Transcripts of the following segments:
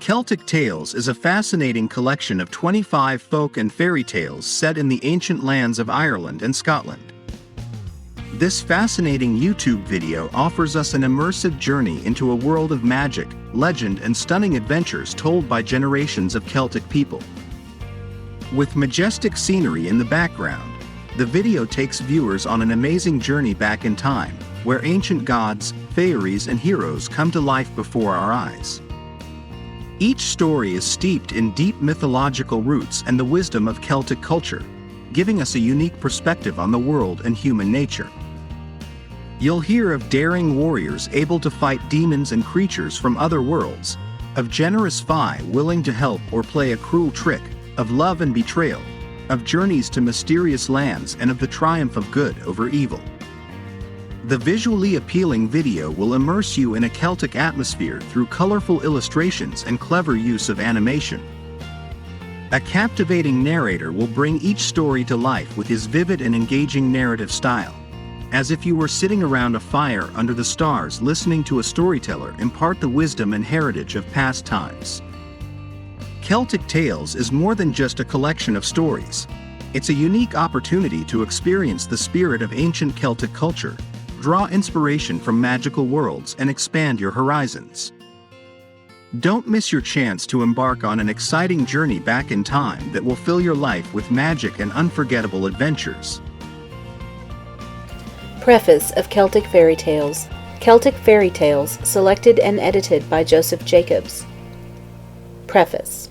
Celtic Tales is a fascinating collection of 25 folk and fairy tales set in the ancient lands of Ireland and Scotland. This fascinating YouTube video offers us an immersive journey into a world of magic, legend, and stunning adventures told by generations of Celtic people. With majestic scenery in the background, the video takes viewers on an amazing journey back in time, where ancient gods, faeries, and heroes come to life before our eyes. Each story is steeped in deep mythological roots and the wisdom of Celtic culture, giving us a unique perspective on the world and human nature. You'll hear of daring warriors able to fight demons and creatures from other worlds, of generous fae willing to help or play a cruel trick, of love and betrayal, of journeys to mysterious lands, and of the triumph of good over evil. The visually appealing video will immerse you in a Celtic atmosphere through colorful illustrations and clever use of animation. A captivating narrator will bring each story to life with his vivid and engaging narrative style, as if you were sitting around a fire under the stars listening to a storyteller impart the wisdom and heritage of past times. Celtic Tales is more than just a collection of stories. It's a unique opportunity to experience the spirit of ancient Celtic culture, draw inspiration from magical worlds, and expand your horizons. Don't miss your chance to embark on an exciting journey back in time that will fill your life with magic and unforgettable adventures. Preface of Celtic Fairy Tales. Celtic Fairy Tales, selected and edited by Joseph Jacobs. Preface.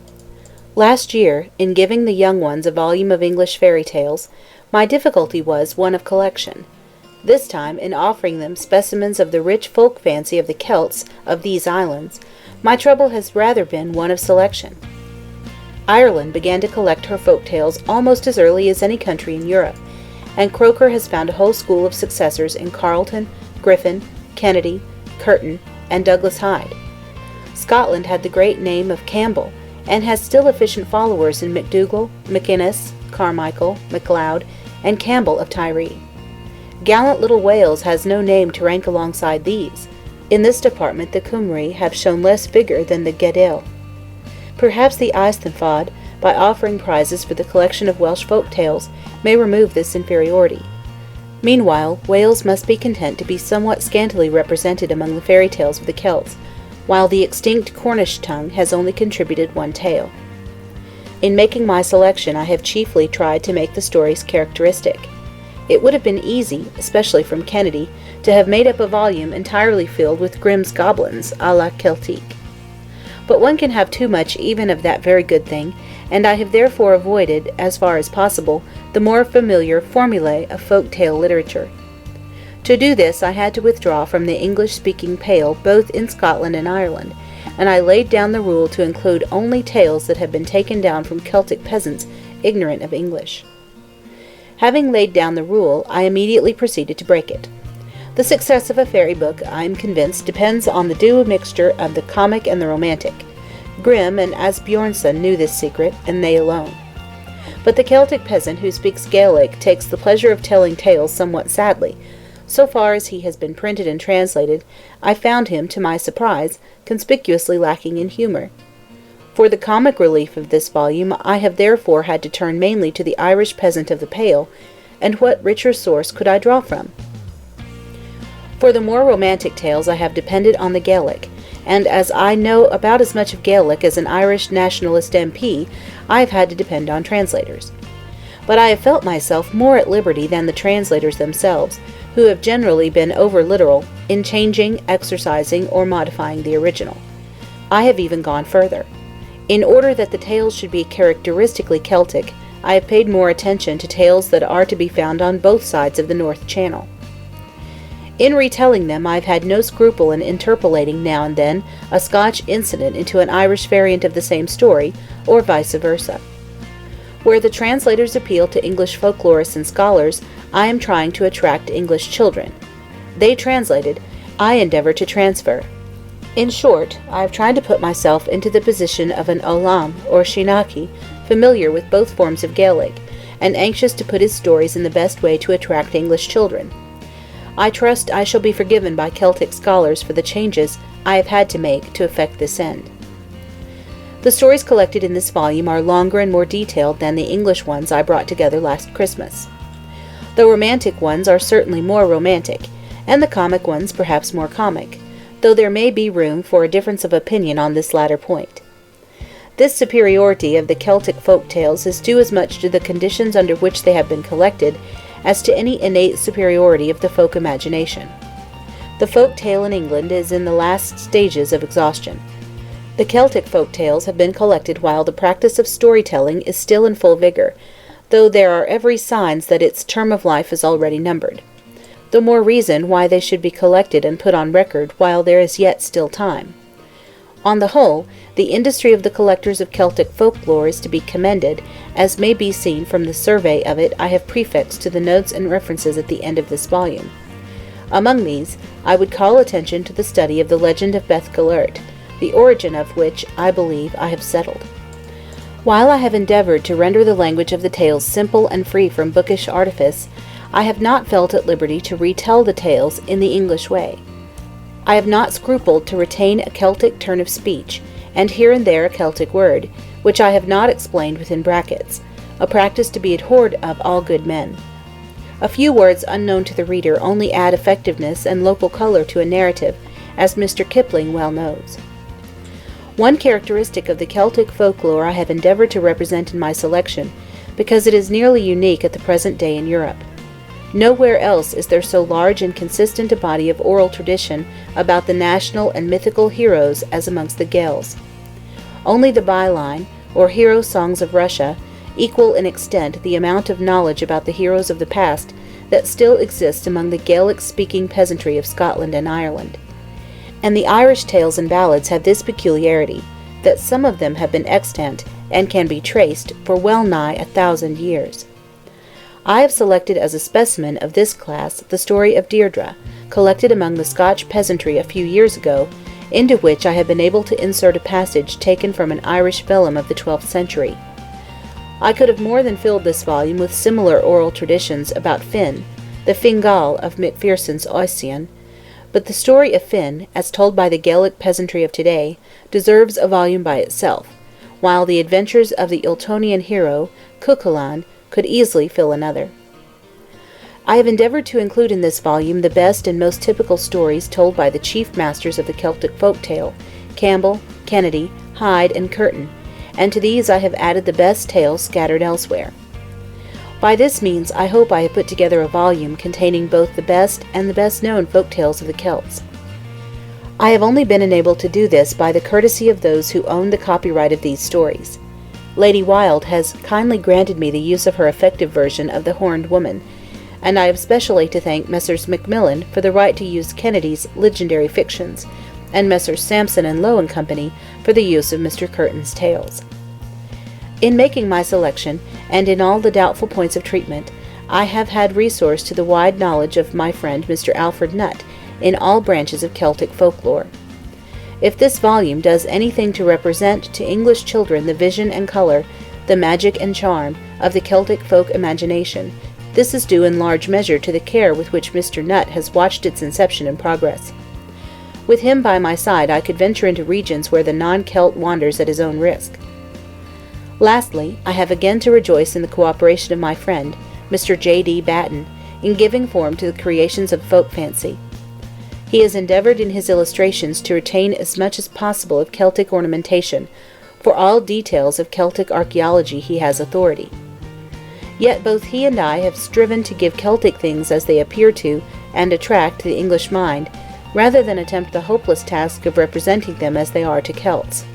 Last year, in giving the young ones a volume of English fairy tales, my difficulty was one of collection. This time, in offering them specimens of the rich folk fancy of the Celts of these islands, my trouble has rather been one of selection. Ireland began to collect her folk tales almost as early as any country in Europe, and Croker has found a whole school of successors in Carleton, Griffin, Kennedy, Curtin, and Douglas Hyde. Scotland had the great name of Campbell, and has still efficient followers in MacDougall, McInnes, Carmichael, MacLeod, and Campbell of Tiree. Gallant little Wales has no name to rank alongside these. In this department the Cymry have shown less vigour than the Gaedhil. Perhaps the Eisteddfod, by offering prizes for the collection of Welsh folk tales, may remove this inferiority. Meanwhile, Wales must be content to be somewhat scantily represented among the fairy tales of the Celts, while the extinct Cornish tongue has only contributed one tale. In making my selection, I have chiefly tried to make the stories characteristic. It would have been easy, especially from Kennedy, to have made up a volume entirely filled with Grimm's goblins à la Celtique. But one can have too much even of that very good thing, and I have therefore avoided, as far as possible, the more familiar formulae of folk tale literature. To do this I had to withdraw from the English-speaking Pale both in Scotland and Ireland, and I laid down the rule to include only tales that have been taken down from Celtic peasants ignorant of English. Having laid down the rule, I immediately proceeded to break it. The success of a fairy book, I am convinced, depends on the due mixture of the comic and the romantic. Grimm and Asbjornsen knew this secret, and they alone. But the Celtic peasant who speaks Gaelic takes the pleasure of telling tales somewhat sadly. So far as he has been printed and translated, I found him, to my surprise, conspicuously lacking in humour. For the comic relief of this volume I have therefore had to turn mainly to the Irish peasant of the Pale, and what richer source could I draw from? For the more romantic tales I have depended on the Gaelic, and as I know about as much of Gaelic as an Irish nationalist MP, I have had to depend on translators. But I have felt myself more at liberty than the translators themselves, who have generally been over-literal in changing, exercising, or modifying the original. I have even gone further. In order that the tales should be characteristically Celtic, I have paid more attention to tales that are to be found on both sides of the North Channel. In retelling them, I have had no scruple in interpolating now and then a Scotch incident into an Irish variant of the same story, or vice versa. Where the translators appeal to English folklorists and scholars, I am trying to attract English children. They translated, I endeavour to transfer. In short, I have tried to put myself into the position of an Olam or Shinaki, familiar with both forms of Gaelic, and anxious to put his stories in the best way to attract English children. I trust I shall be forgiven by Celtic scholars for the changes I have had to make to effect this end. The stories collected in this volume are longer and more detailed than the English ones I brought together last Christmas. The romantic ones are certainly more romantic, and the comic ones perhaps more comic, though there may be room for a difference of opinion on this latter point. This superiority of the Celtic folk tales is due as much to the conditions under which they have been collected as to any innate superiority of the folk imagination. The folk tale in England is in the last stages of exhaustion. The Celtic folk tales have been collected while the practice of storytelling is still in full vigor, though there are every signs that its term of life is already numbered. The more reason why they should be collected and put on record while there is yet still time. On the whole, the industry of the collectors of Celtic folklore is to be commended, as may be seen from the survey of it I have prefixed to the notes and references at the end of this volume. Among these, I would call attention to the study of the legend of Beth Gellert, the origin of which, I believe, I have settled. While I have endeavored to render the language of the tales simple and free from bookish artifice, I have not felt at liberty to retell the tales in the English way. I have not scrupled to retain a Celtic turn of speech, and here and there a Celtic word, which I have not explained within brackets, a practice to be abhorred of all good men. A few words unknown to the reader only add effectiveness and local color to a narrative, as Mr. Kipling well knows. One characteristic of the Celtic folklore I have endeavored to represent in my selection, because it is nearly unique at the present day in Europe. Nowhere else is there so large and consistent a body of oral tradition about the national and mythical heroes as amongst the Gaels. Only the byline, or hero songs of Russia, equal in extent the amount of knowledge about the heroes of the past that still exists among the Gaelic-speaking peasantry of Scotland and Ireland. And the Irish tales and ballads have this peculiarity, that some of them have been extant, and can be traced, for well nigh 1,000 years. I have selected as a specimen of this class the story of Deirdre, collected among the Scotch peasantry a few years ago, into which I have been able to insert a passage taken from an Irish vellum of the 12th century. I could have more than filled this volume with similar oral traditions about Finn, the Fingal of Macpherson's Oisin, but the story of Finn, as told by the Gaelic peasantry of today, deserves a volume by itself, while the adventures of the Iltonian hero, Cuchulainn, could easily fill another. I have endeavored to include in this volume the best and most typical stories told by the chief masters of the Celtic folk tale, Campbell, Kennedy, Hyde, and Curtin, and to these I have added the best tales scattered elsewhere. By this means I hope I have put together a volume containing both the best and the best known folk tales of the Celts. I have only been enabled to do this by the courtesy of those who own the copyright of these stories. Lady Wilde has kindly granted me the use of her effective version of The Horned Woman, and I have specially to thank Messrs. Macmillan for the right to use Kennedy's legendary fictions, and Messrs. Sampson and Lowe and Company for the use of Mr. Curtin's tales. In making my selection, and in all the doubtful points of treatment, I have had recourse to the wide knowledge of my friend Mr. Alfred Nutt in all branches of Celtic folklore. If this volume does anything to represent to English children the vision and color, the magic and charm, of the Celtic folk imagination, this is due in large measure to the care with which Mr. Nutt has watched its inception and progress. With him by my side I could venture into regions where the non-Celt wanders at his own risk. Lastly, I have again to rejoice in the cooperation of my friend, Mr. J.D. Batten, in giving form to the creations of folk fancy. He has endeavored in his illustrations to retain as much as possible of Celtic ornamentation. For all details of Celtic archaeology he has authority. Yet both he and I have striven to give Celtic things as they appear to and attract the English mind, rather than attempt the hopeless task of representing them as they are to Celts.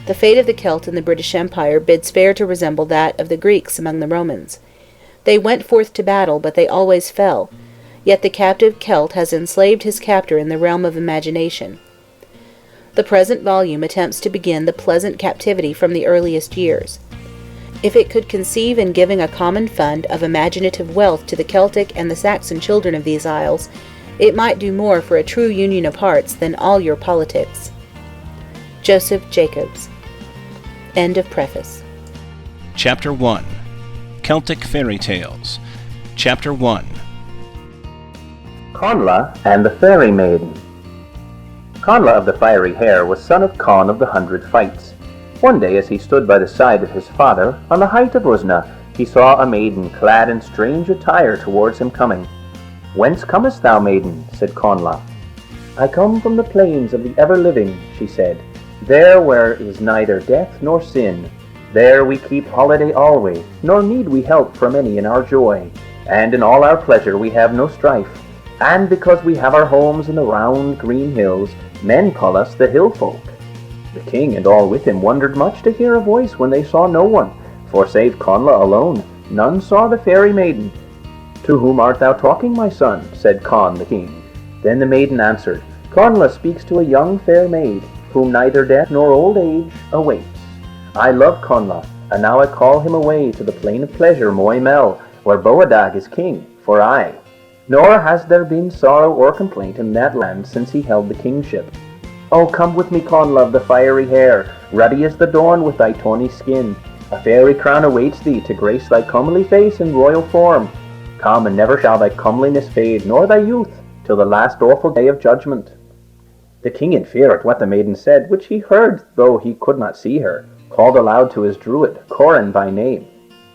The fate of the Celt in the British Empire bids fair to resemble that of the Greeks among the Romans. They went forth to battle, but they always fell, yet the captive Celt has enslaved his captor in the realm of imagination. The present volume attempts to begin the pleasant captivity from the earliest years. If it could conceive in giving a common fund of imaginative wealth to the Celtic and the Saxon children of these isles, it might do more for a true union of hearts than all your politics. Joseph Jacobs. End of preface. Chapter 1. Celtic Fairy Tales. Chapter 1. Connla and the Fairy Maiden. Connla of the Fiery Hair was son of Conn of the 100 Fights. One day as he stood by the side of his father, on the height of Usna, he saw a maiden clad in strange attire towards him coming. "Whence comest thou, maiden?" said Connla. "I come from the plains of the ever-living," she said, "there where is neither death nor sin. There we keep holiday always, nor need we help from any in our joy. And in all our pleasure we have no strife. And because we have our homes in the round green hills, men call us the hill folk." The king and all with him wondered much to hear a voice when they saw no one, for save Connla alone, none saw the fairy maiden. "To whom art thou talking, my son?" said Conn the king. Then the maiden answered, "Connla speaks to a young fair maid, whom neither death nor old age awaits. I love Connla, and now I call him away to the plain of pleasure, Moy Mel, where Boadag is king, for aye. Nor has there been sorrow or complaint in that land since he held the kingship. Oh, come with me, Connla of the fiery hair, ruddy as the dawn with thy tawny skin. A fairy crown awaits thee to grace thy comely face and royal form. Come, and never shall thy comeliness fade, nor thy youth, till the last awful day of judgment." The king, in fear at what the maiden said, which he heard though he could not see her, called aloud to his druid, Coran by name.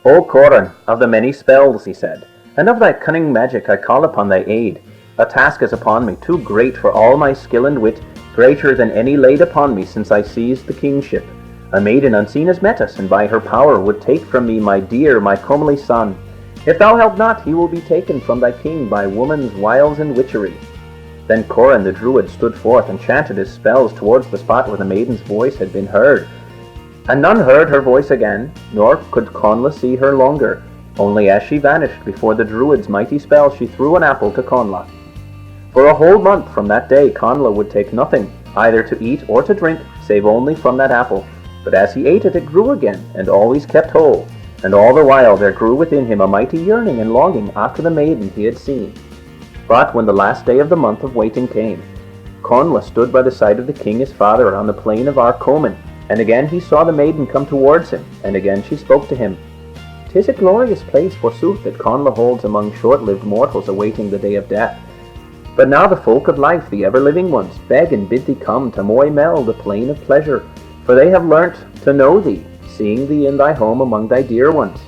"O Coran, of the many spells," he said, "and of thy cunning magic I call upon thy aid. A task is upon me too great for all my skill and wit, greater than any laid upon me since I seized the kingship. A maiden unseen has met us, and by her power would take from me my dear, my comely son. If thou help not, he will be taken from thy king by woman's wiles and witchery." Then Coran the druid stood forth and chanted his spells towards the spot where the maiden's voice had been heard. And none heard her voice again, nor could Connla see her longer. Only as she vanished before the druid's mighty spell, she threw an apple to Connla. For a whole month from that day Connla would take nothing, either to eat or to drink, save only from that apple. But as he ate it, it grew again, and always kept whole. And all the while there grew within him a mighty yearning and longing after the maiden he had seen. But when the last day of the month of waiting came, Connla stood by the side of the king his father on the plain of Arcomin, and again he saw the maiden come towards him, and again she spoke to him. "'Tis a glorious place, forsooth, that Connla holds among short-lived mortals awaiting the day of death. But now the folk of life, the ever-living ones, beg and bid thee come to Moy Mel, the plain of pleasure, for they have learnt to know thee, seeing thee in thy home among thy dear ones."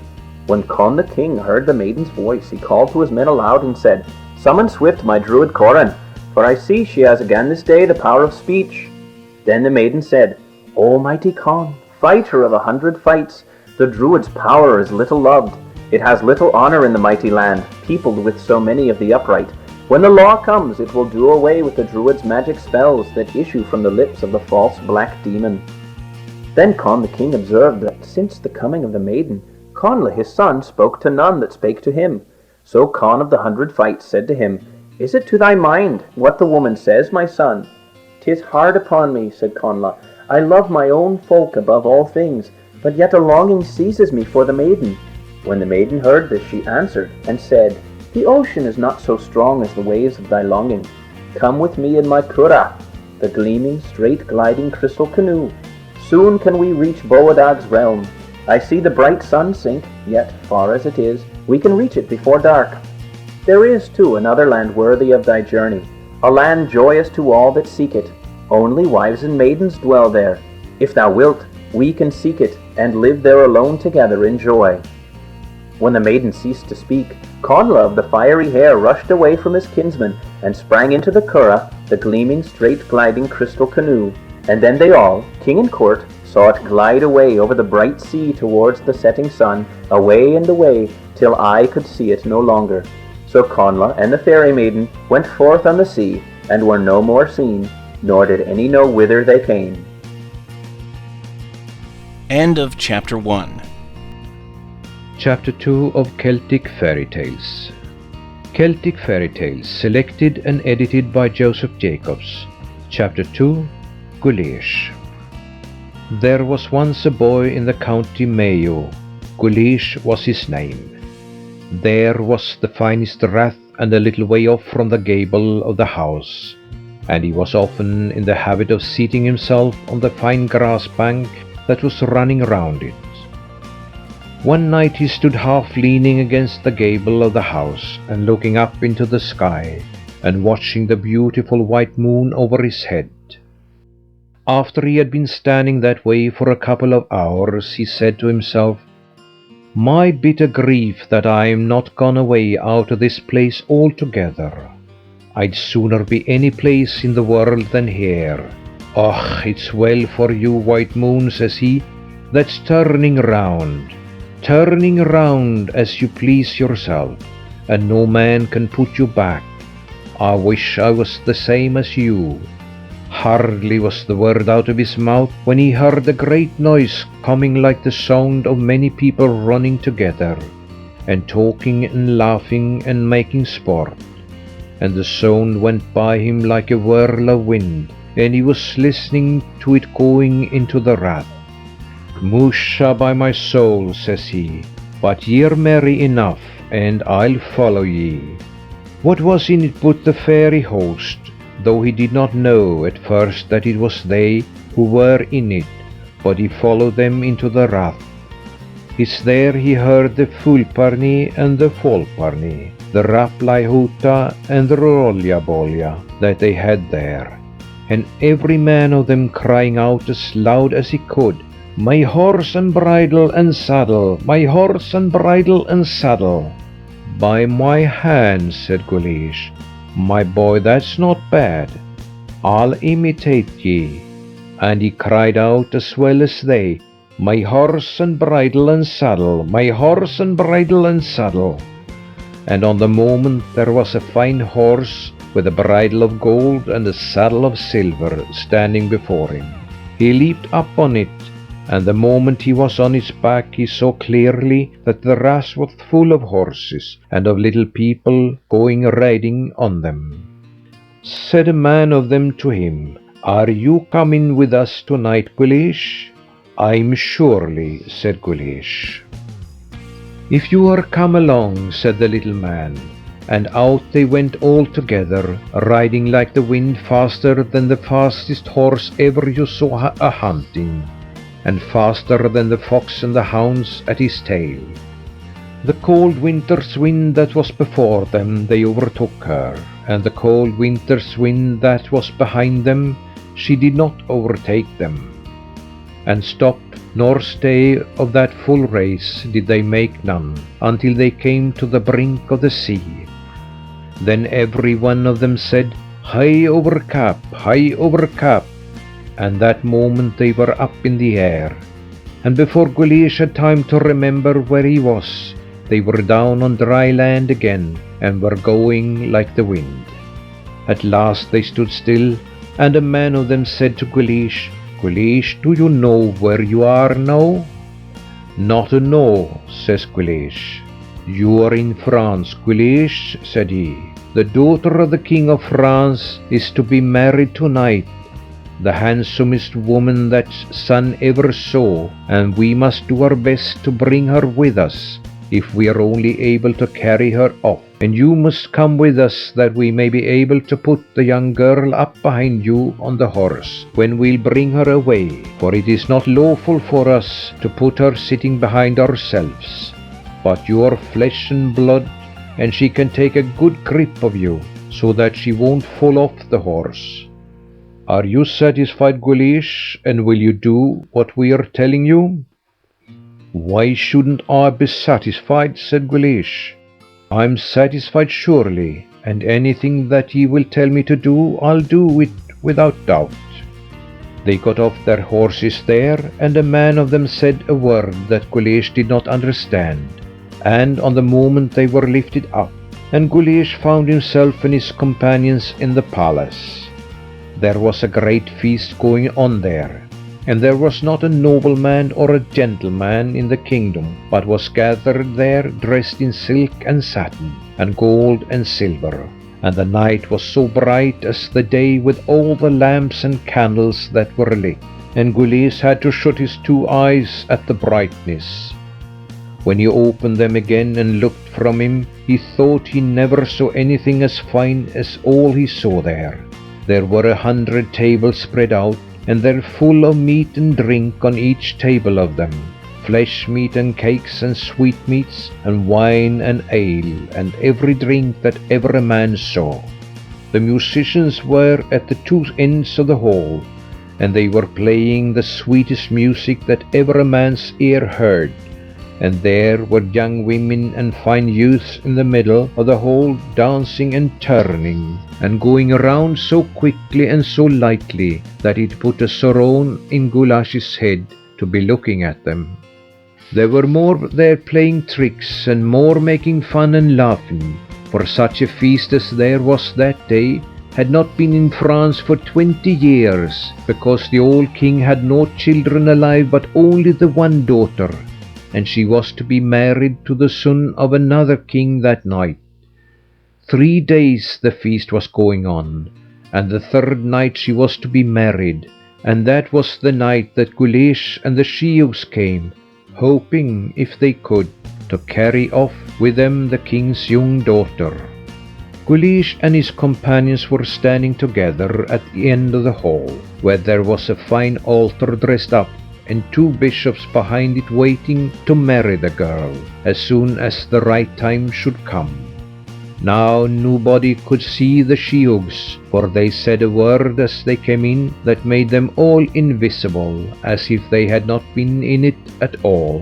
When Conn the king heard the maiden's voice, he called to his men aloud and said, "Summon swift my druid Coran, for I see she has again this day the power of speech." Then the maiden said, "O mighty Conn, fighter of 100 fights, the druid's power is little loved. It has little honor in the mighty land, peopled with so many of the upright. When the law comes, it will do away with the druid's magic spells that issue from the lips of the false black demon." Then Conn the king observed that since the coming of the maiden, Connla his son spoke to none that spake to him. So Conn of the 100 Fights said to him, "Is it to thy mind what the woman says, my son?" "'Tis hard upon me," said Connla. "I love my own folk above all things, but yet a longing seizes me for the maiden." When the maiden heard this, she answered and said, "The ocean is not so strong as the waves of thy longing. Come with me in my curragh, the gleaming, straight gliding crystal canoe. Soon can we reach Boadag's realm. I see the bright sun sink, yet, far as it is, we can reach it before dark. There is, too, another land worthy of thy journey, a land joyous to all that seek it. Only wives and maidens dwell there. If thou wilt, we can seek it, and live there alone together in joy." When the maiden ceased to speak, Connla of the fiery hair rushed away from his kinsman, and sprang into the curragh, the gleaming, straight gliding crystal canoe. And then they all, king and court, saw it glide away over the bright sea towards the setting sun, away and away, till eye could see it no longer. So Connla and the fairy maiden went forth on the sea, and were no more seen, nor did any know whither they came. End of Chapter 1. Chapter 2 of Celtic Fairy Tales. Celtic Fairy Tales, selected and edited by Joseph Jacobs. Chapter 2, Guleesh. There was once a boy in the county Mayo. Guleesh was his name. There was the finest rath and a little way off from the gable of the house, and he was often in the habit of seating himself on the fine grass bank that was running round it. One night he stood half leaning against the gable of the house and looking up into the sky and watching the beautiful white moon over his head. After he had been standing that way for a couple of hours, he said to himself, "My bitter grief that I am not gone away out of this place altogether. I'd sooner be any place in the world than here. Och, it's well for you, White Moon," says he, "that's turning round as you please yourself, and no man can put you back. I wish I was the same as you." Hardly was the word out of his mouth when he heard a great noise coming like the sound of many people running together, and talking and laughing and making sport. And the sound went by him like a whirl of wind, and he was listening to it going into the rath. "Musha by my soul," says he, "but ye're merry enough, and I'll follow ye." What was in it but the fairy host, though he did not know at first that it was they who were in it, but he followed them into the rath. It's there he heard the Fulparni and the Folparni, the Raplaihuta and the Roljabolja that they had there, and every man of them crying out as loud as he could, "My horse and bridle and saddle, my horse and bridle and saddle." "By my hand," said Guleesh, "my boy, that's not bad. I'll imitate ye." And he cried out as well as they, "My horse and bridle and saddle, my horse and bridle and saddle." And on the moment there was a fine horse with a bridle of gold and a saddle of silver standing before him. He leaped up on it, and the moment he was on its back he saw clearly that the rath was full of horses and of little people going riding on them. Said a man of them to him, "Are you coming with us tonight, Guleesh?" "I'm surely," said Guleesh. "If you are come along," said the little man, and out they went all together, riding like the wind, faster than the fastest horse ever you saw a-hunting, and faster than the fox and the hounds at his tail. The cold winter's wind that was before them, they overtook her, and the cold winter's wind that was behind them, she did not overtake them. And stop nor stay of that full race did they make none, until they came to the brink of the sea. Then every one of them said, "High over cap, high over cap," and that moment they were up in the air, and before Guleesh had time to remember where he was, they were down on dry land again, and were going like the wind. At last they stood still, and a man of them said to Guleesh, "Guleesh, do you know where you are now?" "Not a know," says Guleesh. "You are in France, Guleesh," said he. "The daughter of the King of France is to be married tonight, the handsomest woman that sun ever saw, and we must do our best to bring her with us, if we are only able to carry her off. And you must come with us, that we may be able to put the young girl up behind you on the horse, when we'll bring her away, for it is not lawful for us to put her sitting behind ourselves. But you are flesh and blood, and she can take a good grip of you, so that she won't fall off the horse. Are you satisfied, Guleesh, and will you do what we are telling you?" "Why shouldn't I be satisfied?" said Guleesh. "I'm satisfied surely, and anything that ye will tell me to do, I'll do it without doubt." They got off their horses there, and a man of them said a word that Guleesh did not understand, and on the moment they were lifted up, and Guleesh found himself and his companions in the palace. There was a great feast going on there, and there was not a nobleman or a gentleman in the kingdom but was gathered there, dressed in silk and satin, and gold and silver, and the night was so bright as the day with all the lamps and candles that were lit, and Guleesh had to shut his 2 eyes at the brightness. When he opened them again and looked from him, he thought he never saw anything as fine as all he saw there. There were 100 tables spread out, and they're full of meat and drink on each table of them, flesh meat and cakes and sweetmeats and wine and ale, and every drink that ever a man saw. The musicians were at the 2 ends of the hall, and they were playing the sweetest music that ever a man's ear heard. And there were young women and fine youths in the middle of the hall, dancing and turning, and going around so quickly and so lightly that it put a sorrow in Gulash's head to be looking at them. There were more there playing tricks, and more making fun and laughing, for such a feast as there was that day had not been in France for 20 years, because the old king had no children alive but only the one daughter, and she was to be married to the son of another king that night. 3 days the feast was going on, and the third night she was to be married, and that was the night that Guleesh and the sheehogues came, hoping, if they could, to carry off with them the king's young daughter. Guleesh and his companions were standing together at the end of the hall, where there was a fine altar dressed up, and 2 bishops behind it waiting to marry the girl, as soon as the right time should come. Now nobody could see the sheehogues, for they said a word as they came in that made them all invisible, as if they had not been in it at all.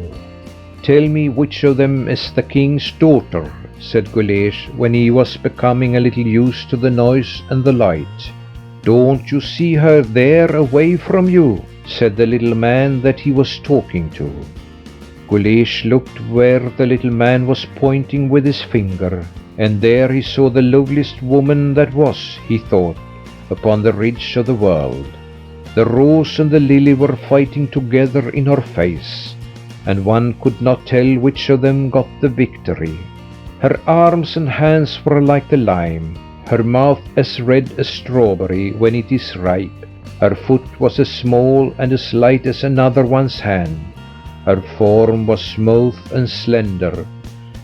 "Tell me which of them is the king's daughter," said Guleesh, when he was becoming a little used to the noise and the light. "Don't you see her there away from you?" said the little man that he was talking to. Guleesh looked where the little man was pointing with his finger, and there he saw the loveliest woman that was, he thought, upon the ridge of the world. The rose and the lily were fighting together in her face, and one could not tell which of them got the victory. Her arms and hands were like the lime, her mouth as red as strawberry when it is ripe. Her foot was as small and as light as another one's hand. Her form was smooth and slender,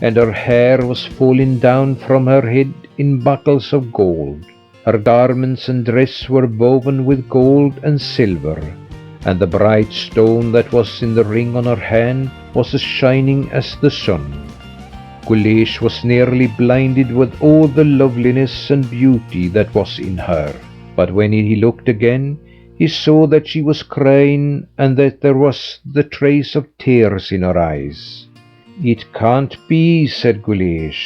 and her hair was falling down from her head in buckles of gold. Her garments and dress were woven with gold and silver, and the bright stone that was in the ring on her hand was as shining as the sun. Guleesh was nearly blinded with all the loveliness and beauty that was in her, but when he looked again, he saw that she was crying, and that there was the trace of tears in her eyes. "It can't be," said Guleesh,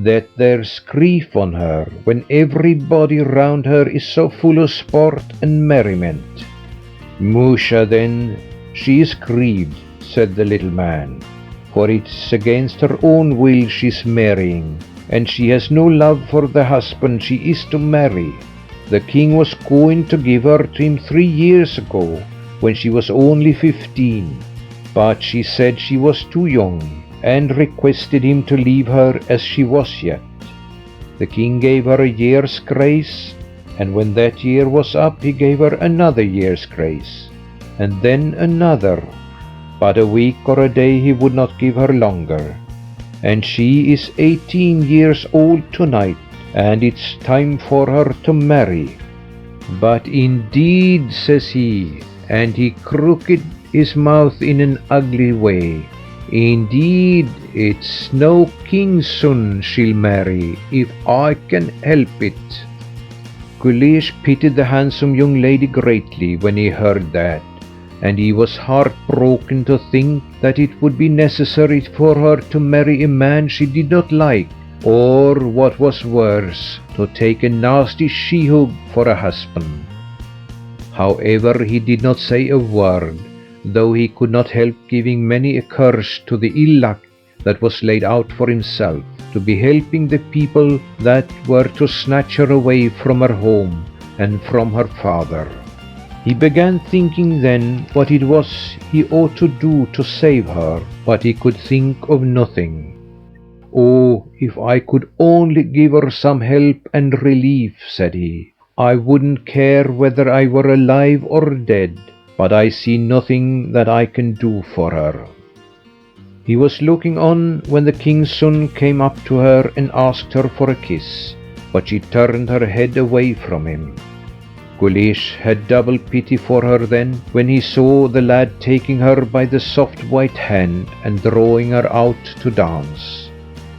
"that there's grief on her, when everybody round her is so full of sport and merriment." "Musha, then, she is grieved," said the little man, "for it's against her own will she's marrying, and she has no love for the husband she is to marry. The king was going to give her to him 3 years ago, when she was only 15, but she said she was too young, and requested him to leave her as she was yet. The king gave her a year's grace, and when that year was up he gave her another year's grace, and then another, but a week or a day he would not give her longer. And she is 18 years old tonight, and it's time for her to marry. But indeed," says he, and he crooked his mouth in an ugly way, "indeed, it's no king's son she'll marry, if I can help it." Guleesh pitied the handsome young lady greatly when he heard that, and he was heartbroken to think that it would be necessary for her to marry a man she did not like, or, what was worse, to take a nasty sheehogue for a husband. However, he did not say a word, though he could not help giving many a curse to the ill luck that was laid out for himself, to be helping the people that were to snatch her away from her home and from her father. He began thinking then what it was he ought to do to save her, but he could think of nothing. "Oh, if I could only give her some help and relief," said he. "I wouldn't care whether I were alive or dead, but I see nothing that I can do for her." He was looking on when the king's son came up to her and asked her for a kiss, but she turned her head away from him. Guleesh had double pity for her then, when he saw the lad taking her by the soft white hand and drawing her out to dance.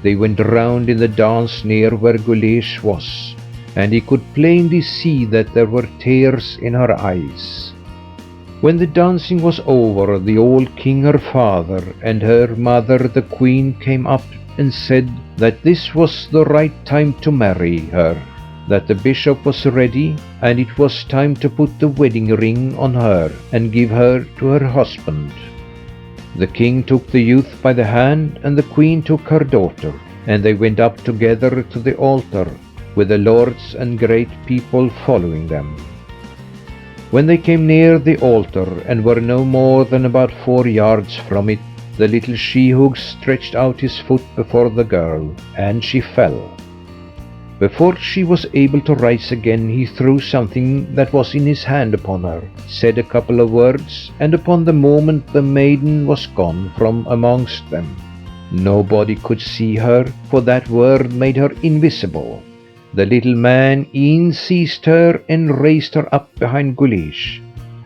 They went round in the dance near where Guleesh was, and he could plainly see that there were tears in her eyes. When the dancing was over, the old king her father and her mother the queen came up and said that this was the right time to marry her, that the bishop was ready, and it was time to put the wedding ring on her and give her to her husband. The king took the youth by the hand, and the queen took her daughter, and they went up together to the altar, with the lords and great people following them. When they came near the altar and were no more than about 4 yards from it, the little she-hog stretched out his foot before the girl, and she fell. Before she was able to rise again, he threw something that was in his hand upon her, said a couple of words, and upon the moment the maiden was gone from amongst them. Nobody could see her, for that word made her invisible. The little man e'en seized her and raised her up behind Guleesh,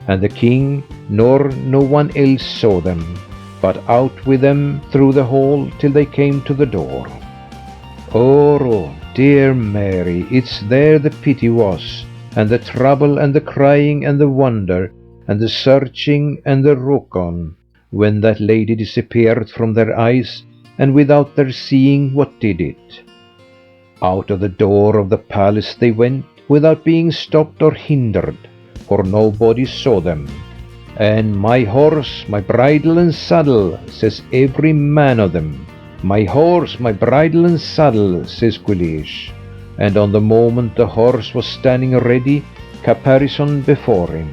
and the king nor no one else saw them, but out with them through the hall till they came to the door. Oh, dear Mary, it's there the pity was, and the trouble and the crying and the wonder and the searching and the rook-on, when that lady disappeared from their eyes, and without their seeing what did it. Out of the door of the palace they went, without being stopped or hindered, for nobody saw them. And my horse, my bridle and saddle, says every man of them. My horse, my bridle and saddle, says Guleesh. And on the moment the horse was standing ready, caparisoned before him.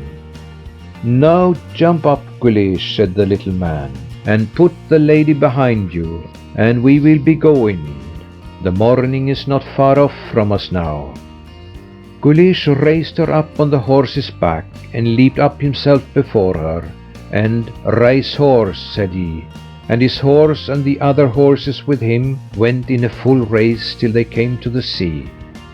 Now jump up, Guleesh, said the little man, and put the lady behind you, and we will be going. The morning is not far off from us now. Guleesh raised her up on the horse's back, and leaped up himself before her, and "Rise, horse," said he, and his horse and the other horses with him went in a full race till they came to the sea.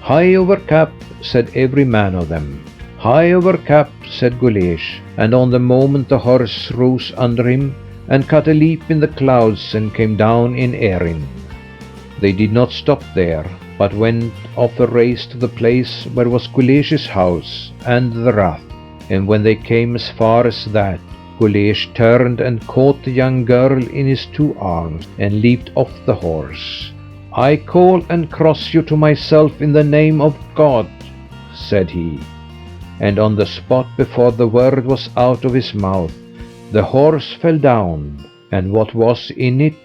"High over cap," said every man of them. "High over cap," said Guleesh, and on the moment the horse rose under him, and cut a leap in the clouds, and came down in Erin. They did not stop there, but went off a race to the place where was Guleesh's house and the rath, and when they came as far as that, Guleesh turned and caught the young girl in his 2 arms, and leaped off the horse. "I call and cross you to myself in the name of God," said he, and on the spot before the word was out of his mouth, the horse fell down, and what was in it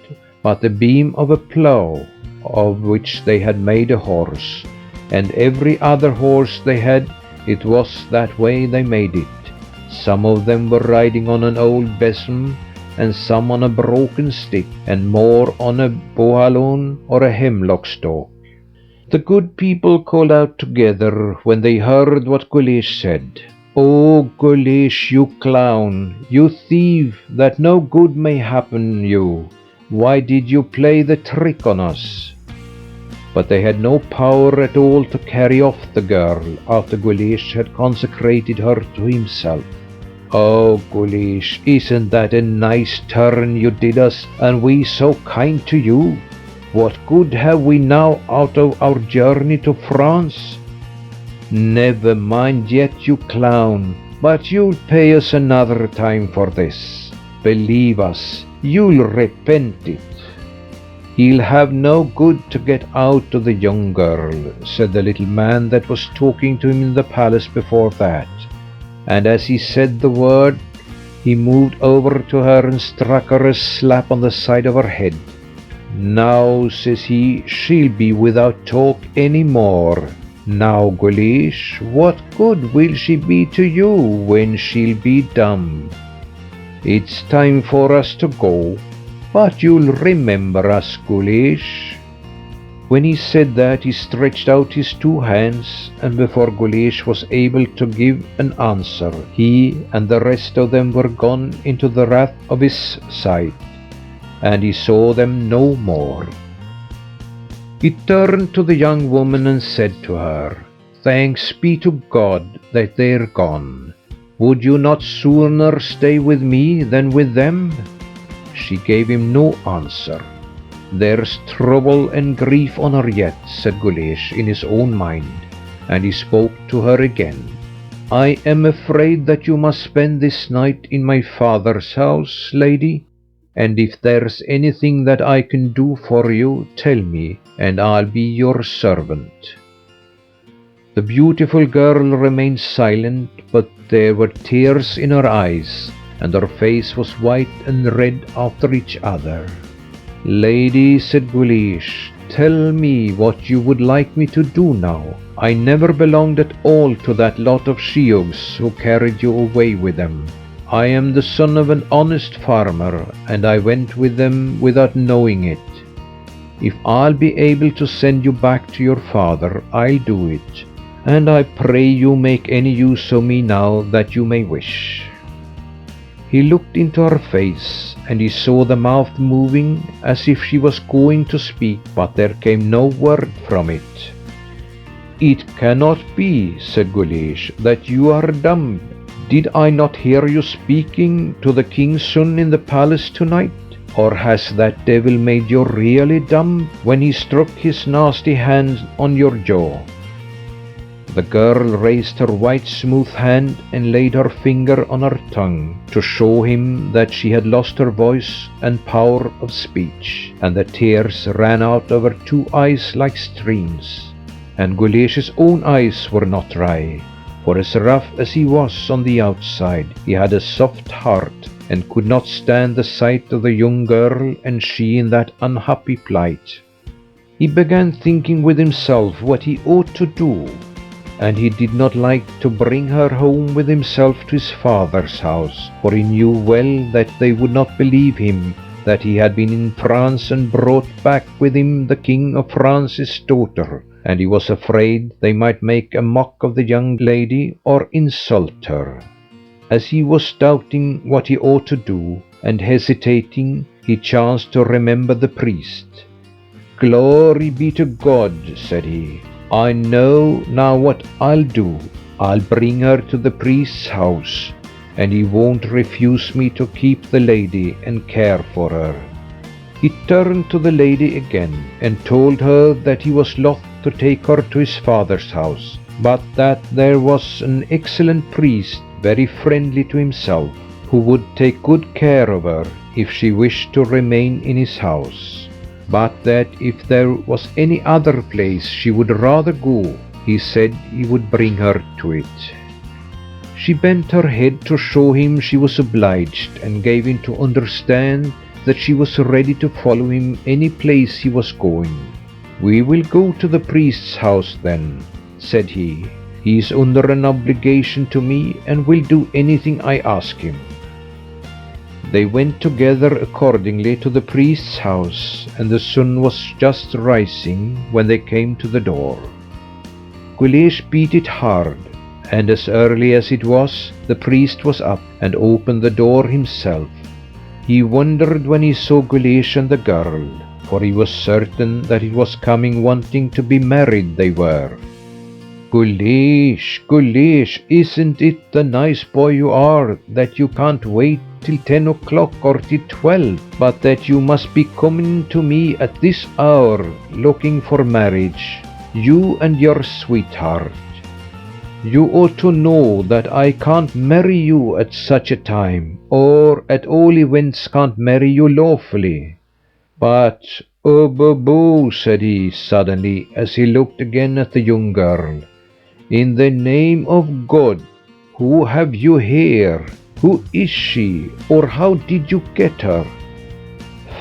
but the beam of a plough, of which they had made a horse, and every other horse they had, it was that way they made it. Some of them were riding on an old besom, and some on a broken stick, and more on a bohalone or a hemlock stalk. The good people called out together when they heard what Guleesh said. "Oh, Guleesh, you clown, you thief, that no good may happen you. Why did you play the trick on us?" But they had no power at all to carry off the girl after Guleesh had consecrated her to himself. "Oh, Guleesh, isn't that a nice turn you did us, and we so kind to you? What good have we now out of our journey to France?" "Never mind yet, you clown, but you'll pay us another time for this. Believe us, you'll repent it." "He'll have no good to get out of the young girl," said the little man that was talking to him in the palace before that. And as he said the word, he moved over to her and struck her a slap on the side of her head. "Now," says he, "she'll be without talk any more. Now, Guleesh, what good will she be to you when she'll be dumb? It's time for us to go, but you'll remember us, Guleesh." When he said that, he stretched out his 2 hands, and before Guleesh was able to give an answer, he and the rest of them were gone into the wrath of his sight, and he saw them no more. He turned to the young woman and said to her, "Thanks be to God that they're gone. Would you not sooner stay with me than with them?" She gave him no answer. "There's trouble and grief on her yet," said Guleesh in his own mind, and he spoke to her again. I am afraid that you must spend this night in my father's house, lady, and if there's anything that I can do for you, tell me, and I'll be your servant." The beautiful girl remained silent, but there were tears in her eyes, and her face was white and red after each other. "Lady," said Guleesh, "tell me what you would like me to do now. I never belonged at all to that lot of sheehogues who carried you away with them. I am the son of an honest farmer, and I went with them without knowing it. If I'll be able to send you back to your father, I'll do it, and I pray you make any use of me now that you may wish." He looked into her face, and he saw the mouth moving as if she was going to speak, but there came no word from it. "It cannot be," said Guleesh, "that you are dumb. Did I not hear you speaking to the king's son in the palace tonight? Or has that devil made you really dumb when he struck his nasty hand on your jaw?" The girl raised her white smooth hand and laid her finger on her tongue to show him that she had lost her voice and power of speech, and the tears ran out of her two eyes like streams. And Guleesh's own eyes were not dry, for as rough as he was on the outside, he had a soft heart, and could not stand the sight of the young girl and she in that unhappy plight. He began thinking with himself what he ought to do, and he did not like to bring her home with himself to his father's house, for he knew well that they would not believe him that he had been in France and brought back with him the King of France's daughter, and he was afraid they might make a mock of the young lady or insult her. As he was doubting what he ought to do, and hesitating, he chanced to remember the priest. "Glory be to God," said he. "I know now what I'll do. I'll bring her to the priest's house, and he won't refuse me to keep the lady and care for her." He turned to the lady again and told her that he was loth to take her to his father's house, but that there was an excellent priest, very friendly to himself, who would take good care of her if she wished to remain in his house, but that if there was any other place she would rather go, he said he would bring her to it. She bent her head to show him she was obliged, and gave him to understand that she was ready to follow him any place he was going. "We will go to the priest's house then," said he. "He is under an obligation to me and will do anything I ask him." They went together accordingly to the priest's house, and the sun was just rising when they came to the door. Guleesh beat it hard, and as early as it was, the priest was up and opened the door himself. He wondered when he saw Guleesh and the girl, for he was certain that it was coming wanting to be married they were. "Guleesh, Guleesh, isn't it the nice boy you are, that you can't wait till 10 o'clock or till 12, but that you must be coming to me at this hour looking for marriage, you and your sweetheart? You ought to know that I can't marry you at such a time, or at all events can't marry you lawfully." "But, oh, said he suddenly, as he looked again at the young girl, "in the name of God, who have you here? Who is she, or how did you get her?"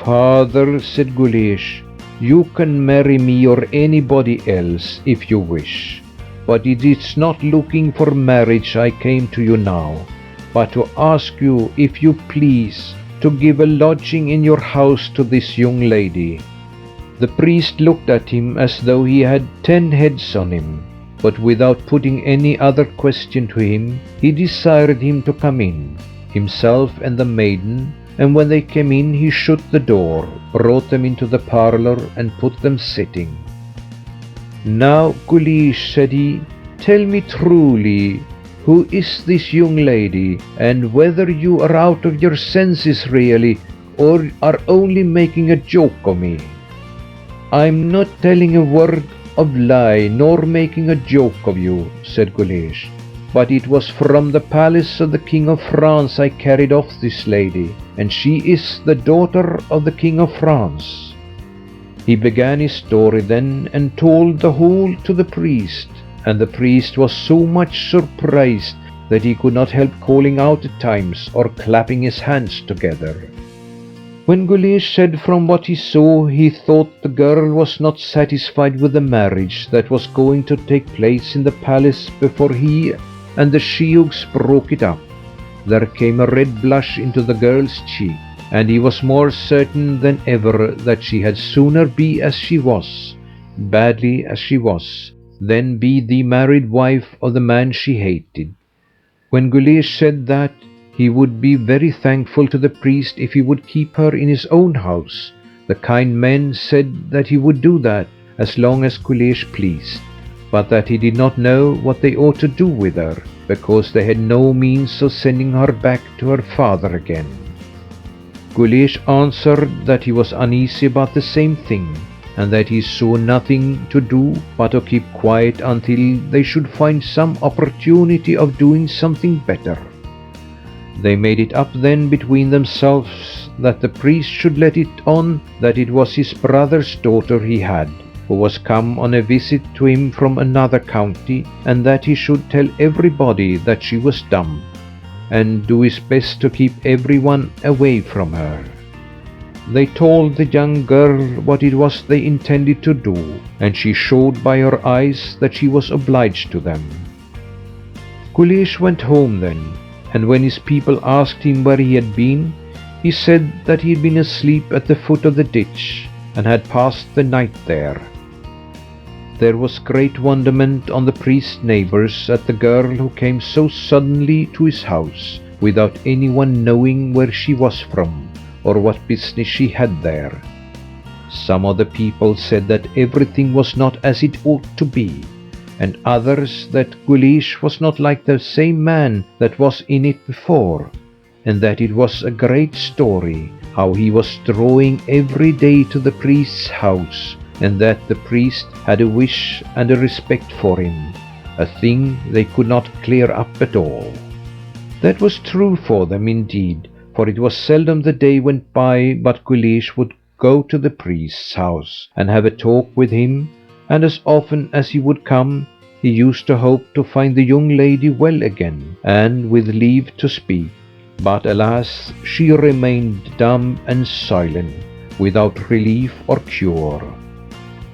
"Father," said Guleesh, "you can marry me or anybody else if you wish. But it is not looking for marriage I came to you now, but to ask you, if you please, to give a lodging in your house to this young lady." The priest looked at him as though he had 10 heads on him, but without putting any other question to him, he desired him to come in, himself and the maiden, and when they came in he shut the door, brought them into the parlour, and put them sitting. "Now, Guleesh," said he, "tell me truly, who is this young lady, and whether you are out of your senses really, or are only making a joke of me?" "I'm not telling a word of lie, nor making a joke of you," said Guleesh. but it was from the palace of the King of France I carried off this lady, and she is the daughter of the King of France." He began his story then, and told the whole to the priest, and the priest was so much surprised that he could not help calling out at times or clapping his hands together. When Guleesh said from what he saw he thought the girl was not satisfied with the marriage that was going to take place in the palace before he and the sheehogues broke it up, there came a red blush into the girl's cheek, and he was more certain than ever that she had sooner be as she was, badly as she was, than be the married wife of the man she hated. When Guleesh said that, he would be very thankful to the priest if he would keep her in his own house. The kind man said that he would do that as long as Guleesh pleased, but that he did not know what they ought to do with her, because they had no means of sending her back to her father again. Guleesh answered that he was uneasy about the same thing, and that he saw nothing to do but to keep quiet until they should find some opportunity of doing something better. They made it up then between themselves that the priest should let it on that it was his brother's daughter he had, who was come on a visit to him from another county, and that he should tell everybody that she was dumb, and do his best to keep everyone away from her. They told the young girl what it was they intended to do, and she showed by her eyes that she was obliged to them. Guleesh went home then, and when his people asked him where he had been, he said that he had been asleep at the foot of the ditch, and had passed the night there. There was great wonderment on the priest's neighbors at the girl who came so suddenly to his house, without anyone knowing where she was from, or what business she had there. Some of the people said that everything was not as it ought to be, and others that Guleesh was not like the same man that was in it before, and that it was a great story how he was drawing every day to the priest's house, and that the priest had a wish and a respect for him, a thing they could not clear up at all. That was true for them indeed, for it was seldom the day went by but Guleesh would go to the priest's house and have a talk with him, and as often as he would come, he used to hope to find the young lady well again, and with leave to speak. But alas, she remained dumb and silent, without relief or cure.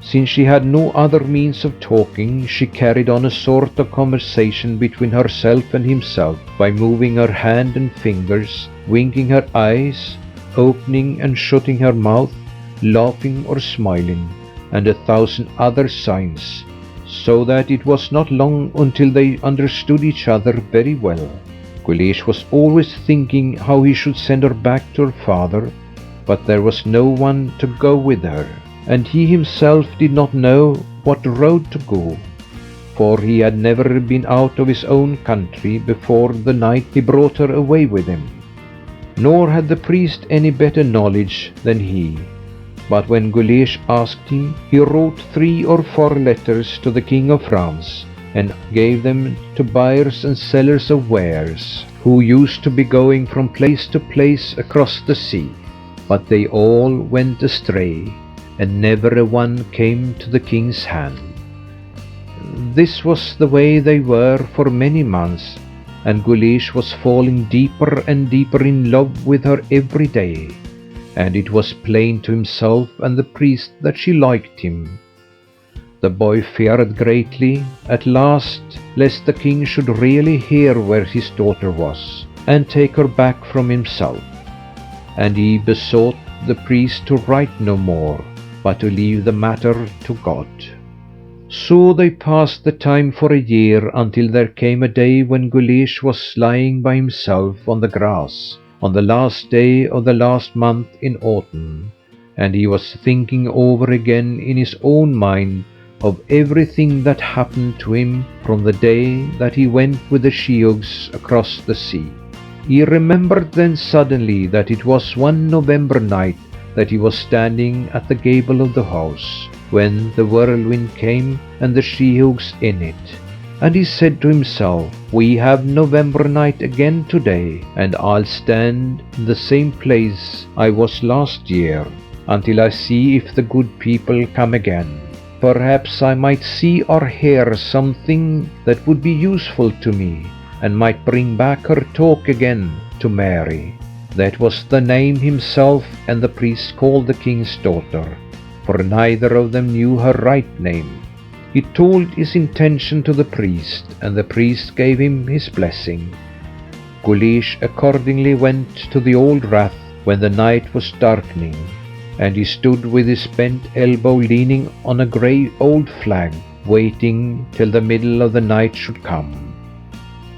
Since she had no other means of talking, she carried on a sort of conversation between herself and himself by moving her hand and fingers, winking her eyes, opening and shutting her mouth, laughing or smiling, and 1,000 other signs, so that it was not long until they understood each other very well. Guleesh was always thinking how he should send her back to her father, but there was no one to go with her, and he himself did not know what road to go, for he had never been out of his own country before the night he brought her away with him. Nor had the priest any better knowledge than he. But when Guleesh asked him, he wrote 3 or 4 letters to the King of France, and gave them to buyers and sellers of wares, who used to be going from place to place across the sea. But they all went astray, and never a one came to the king's hand. This was the way they were for many months, and Guleesh was falling deeper and deeper in love with her every day, and it was plain to himself and the priest that she liked him. The boy feared greatly, at last, lest the king should really hear where his daughter was, and take her back from himself, and he besought the priest to write no more, but to leave the matter to God. So they passed the time for a year, until there came a day when Guleesh was lying by himself on the grass, on the last day of the last month in autumn, and he was thinking over again in his own mind of everything that happened to him from the day that he went with the sheehogues across the sea. He remembered then suddenly that it was one November night that he was standing at the gable of the house, when the whirlwind came and the sheehogues in it. And he said to himself, "We have November night again today, and I'll stand in the same place I was last year, until I see if the good people come again. Perhaps I might see or hear something that would be useful to me, and might bring back her talk again to Mary." That was the name himself and the priest called the king's daughter, for neither of them knew her right name. He told his intention to the priest, and the priest gave him his blessing. Guleesh accordingly went to the old rath when the night was darkening, and he stood with his bent elbow leaning on a grey old flag, waiting till the middle of the night should come.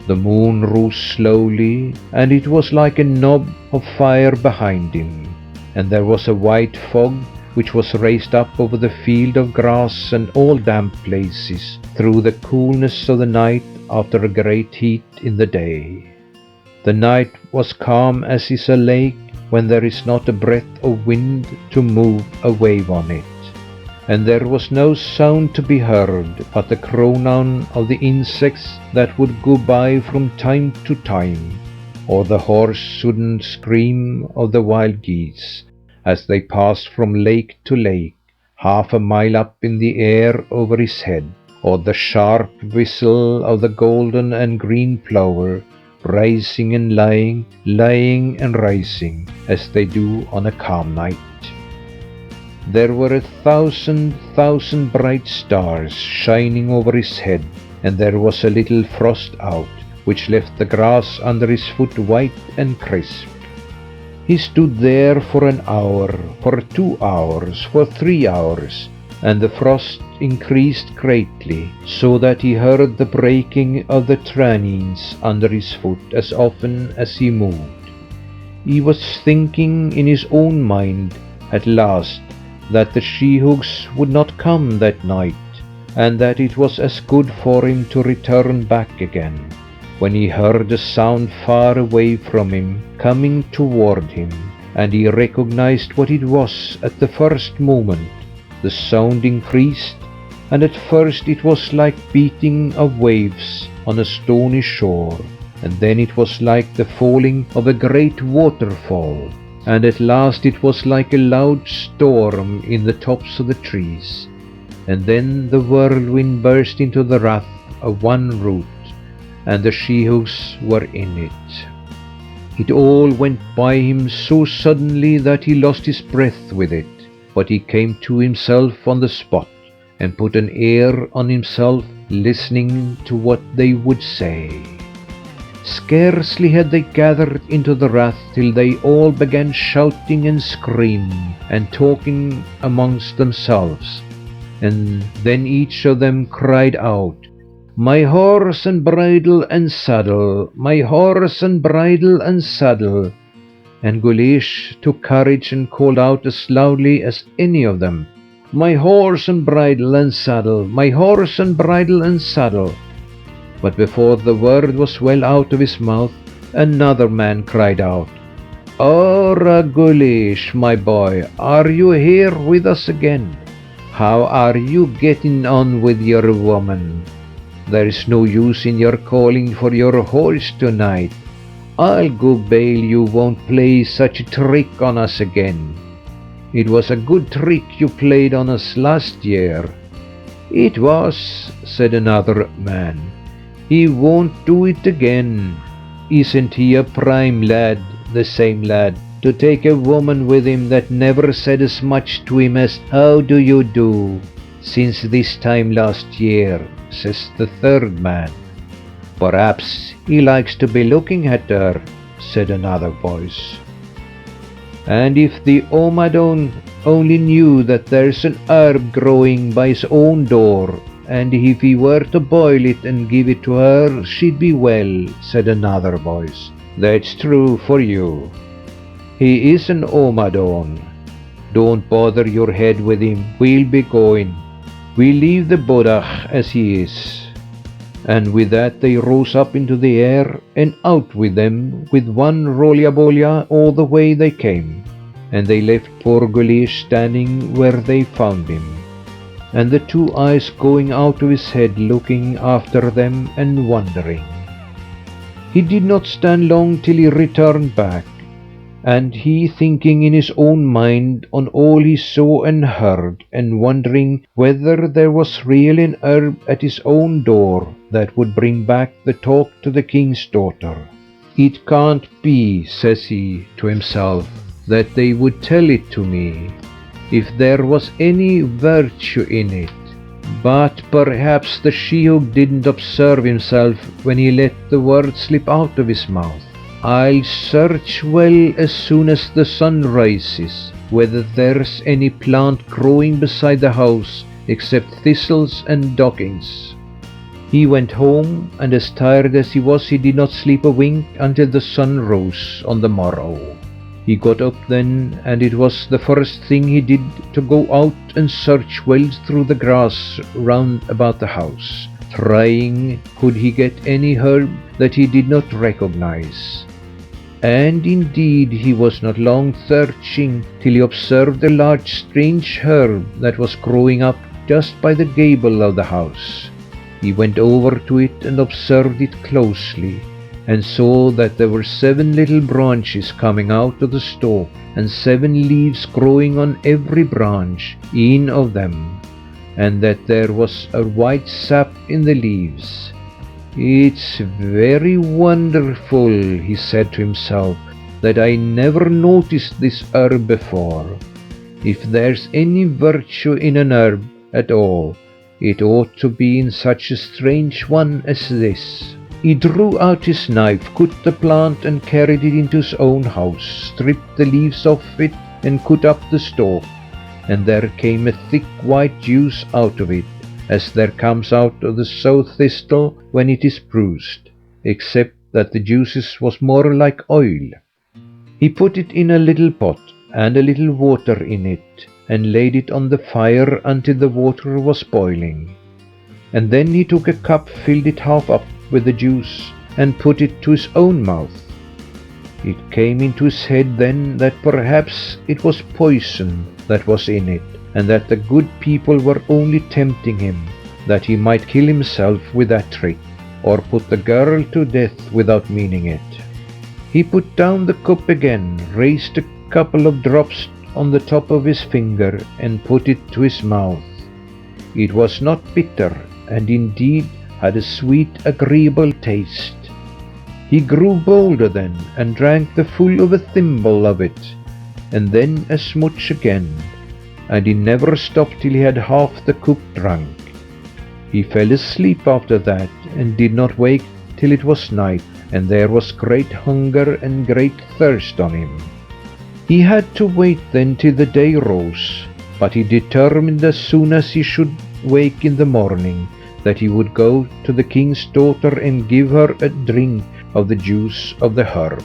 The moon rose slowly, and it was like a knob of fire behind him, and there was a white fog which was raised up over the field of grass and all damp places through the coolness of the night after a great heat in the day. The night was calm as is a lake when there is not a breath of wind to move a wave on it, and there was no sound to be heard but the cronan of the insects that would go by from time to time, or the hoarse sudden scream of the wild geese as they passed from lake to lake, half a mile up in the air over his head, or the sharp whistle of the golden and green plover, rising and lying, lying and rising, as they do on a calm night. There were 1,000 bright stars shining over his head, and there was a little frost out, which left the grass under his foot white and crisp. He stood there for an hour, for 2 hours, for 3 hours, and the frost increased greatly, so that he heard the breaking of the tranines under his foot as often as he moved. He was thinking in his own mind at last that the sheehogues would not come that night, and that it was as good for him to return back again, when he heard a sound far away from him coming toward him, and he recognized what it was at the first moment. The sound increased, and at first it was like beating of waves on a stony shore, and then it was like the falling of a great waterfall, and at last it was like a loud storm in the tops of the trees, and then the whirlwind burst into the rath of one root, and the sheehogues were in it. It all went by him so suddenly that he lost his breath with it, but he came to himself on the spot, and put an ear on himself, listening to what they would say. Scarcely had they gathered into the rath till they all began shouting and screaming and talking amongst themselves, and then each of them cried out, "My horse and bridle and saddle, my horse and bridle and saddle." And Guleesh took courage and called out as loudly as any of them, "My horse and bridle and saddle, my horse and bridle and saddle." But before the word was well out of his mouth, another man cried out, "Ora, Guleesh, my boy, are you here with us again? How are you getting on with your woman? There is no use in your calling for your horse tonight. I'll go bail you won't play such a trick on us again. It was a good trick you played on us last year." "It was," said another man. "He won't do it again. Isn't he a prime lad, the same lad, to take a woman with him that never said as much to him as 'How do you do?' since this time last year," says the third man. "Perhaps he likes to be looking at her," said another voice. "And if the Omadon only knew that there's an herb growing by his own door, and if he were to boil it and give it to her, she'd be well," said another voice. "That's true for you. He is an Omadon. Don't bother your head with him. We'll be going. We'll leave the Bodach as he is." And with that they rose up into the air, and out with them with one rolya-bolya all the way they came, and they left poor Guleesh standing where they found him. and the two eyes going out of his head looking after them and wondering. He did not stand long till he returned back, and he thinking in his own mind on all he saw and heard, and wondering whether there was really an herb at his own door that would bring back the talk to the king's daughter. It can't be, says he to himself, that they would tell it to me, if there was any virtue in it. But perhaps the she-oak didn't observe himself when he let the word slip out of his mouth. I'll search well as soon as the sun rises, whether there's any plant growing beside the house except thistles and dockings. He went home, and as tired as he was, he did not sleep a wink until the sun rose on the morrow. He got up then, and it was the first thing he did to go out and search well through the grass round about the house, trying could he get any herb that he did not recognize. And indeed he was not long searching till he observed a large strange herb that was growing up just by the gable of the house. He went over to it and observed it closely, and saw that there were 7 little branches coming out of the stalk, and 7 leaves growing on every branch, each of them, and that there was a white sap in the leaves. It's very wonderful, he said to himself, that I never noticed this herb before. If there's any virtue in an herb at all, it ought to be in such a strange one as this. He drew out his knife, cut the plant and carried it into his own house, stripped the leaves off it and cut up the stalk, and there came a thick white juice out of it, as there comes out of the sow thistle when it is bruised, except that the juice was more like oil. He put it in a little pot, and a little water in it, and laid it on the fire until the water was boiling. And then he took a cup, filled it half up with the juice, and put it to his own mouth. It came into his head then that perhaps it was poison that was in it, and that the good people were only tempting him, that he might kill himself with that trick, or put the girl to death without meaning it. He put down the cup again, raised a couple of drops on the top of his finger, and put it to his mouth. It was not bitter, and indeed had a sweet, agreeable taste. He grew bolder then, and drank the full of a thimble of it, and then as much again, and he never stopped till he had half the cup drunk. He fell asleep after that, and did not wake till it was night, and there was great hunger and great thirst on him. He had to wait then till the day rose, but he determined as soon as he should wake in the morning that he would go to the king's daughter and give her a drink of the juice of the herb.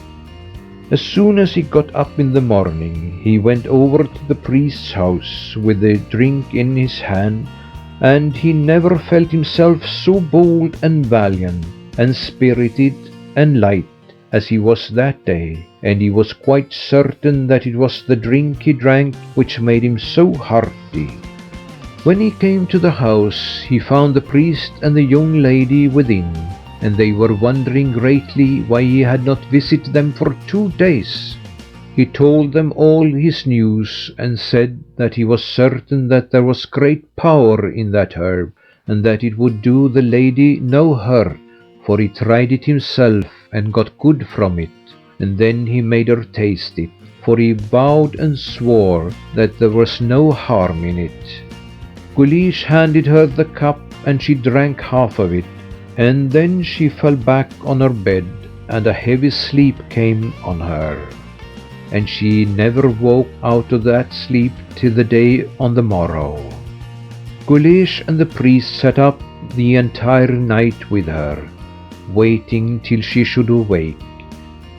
As soon as he got up in the morning, he went over to the priest's house with the drink in his hand, and he never felt himself so bold and valiant and spirited and light as he was that day, and he was quite certain that it was the drink he drank which made him so hearty. When he came to the house, he found the priest and the young lady within, and they were wondering greatly why he had not visited them for 2 days. He told them all his news, and said that he was certain that there was great power in that herb, and that it would do the lady no hurt, for he tried it himself and got good from it, and then he made her taste it, for he vowed and swore that there was no harm in it. Guleesh handed her the cup, and she drank half of it, and then she fell back on her bed, and a heavy sleep came on her, and she never woke out of that sleep till the day on the morrow. Guleesh and the priest sat up the entire night with her, waiting till she should awake,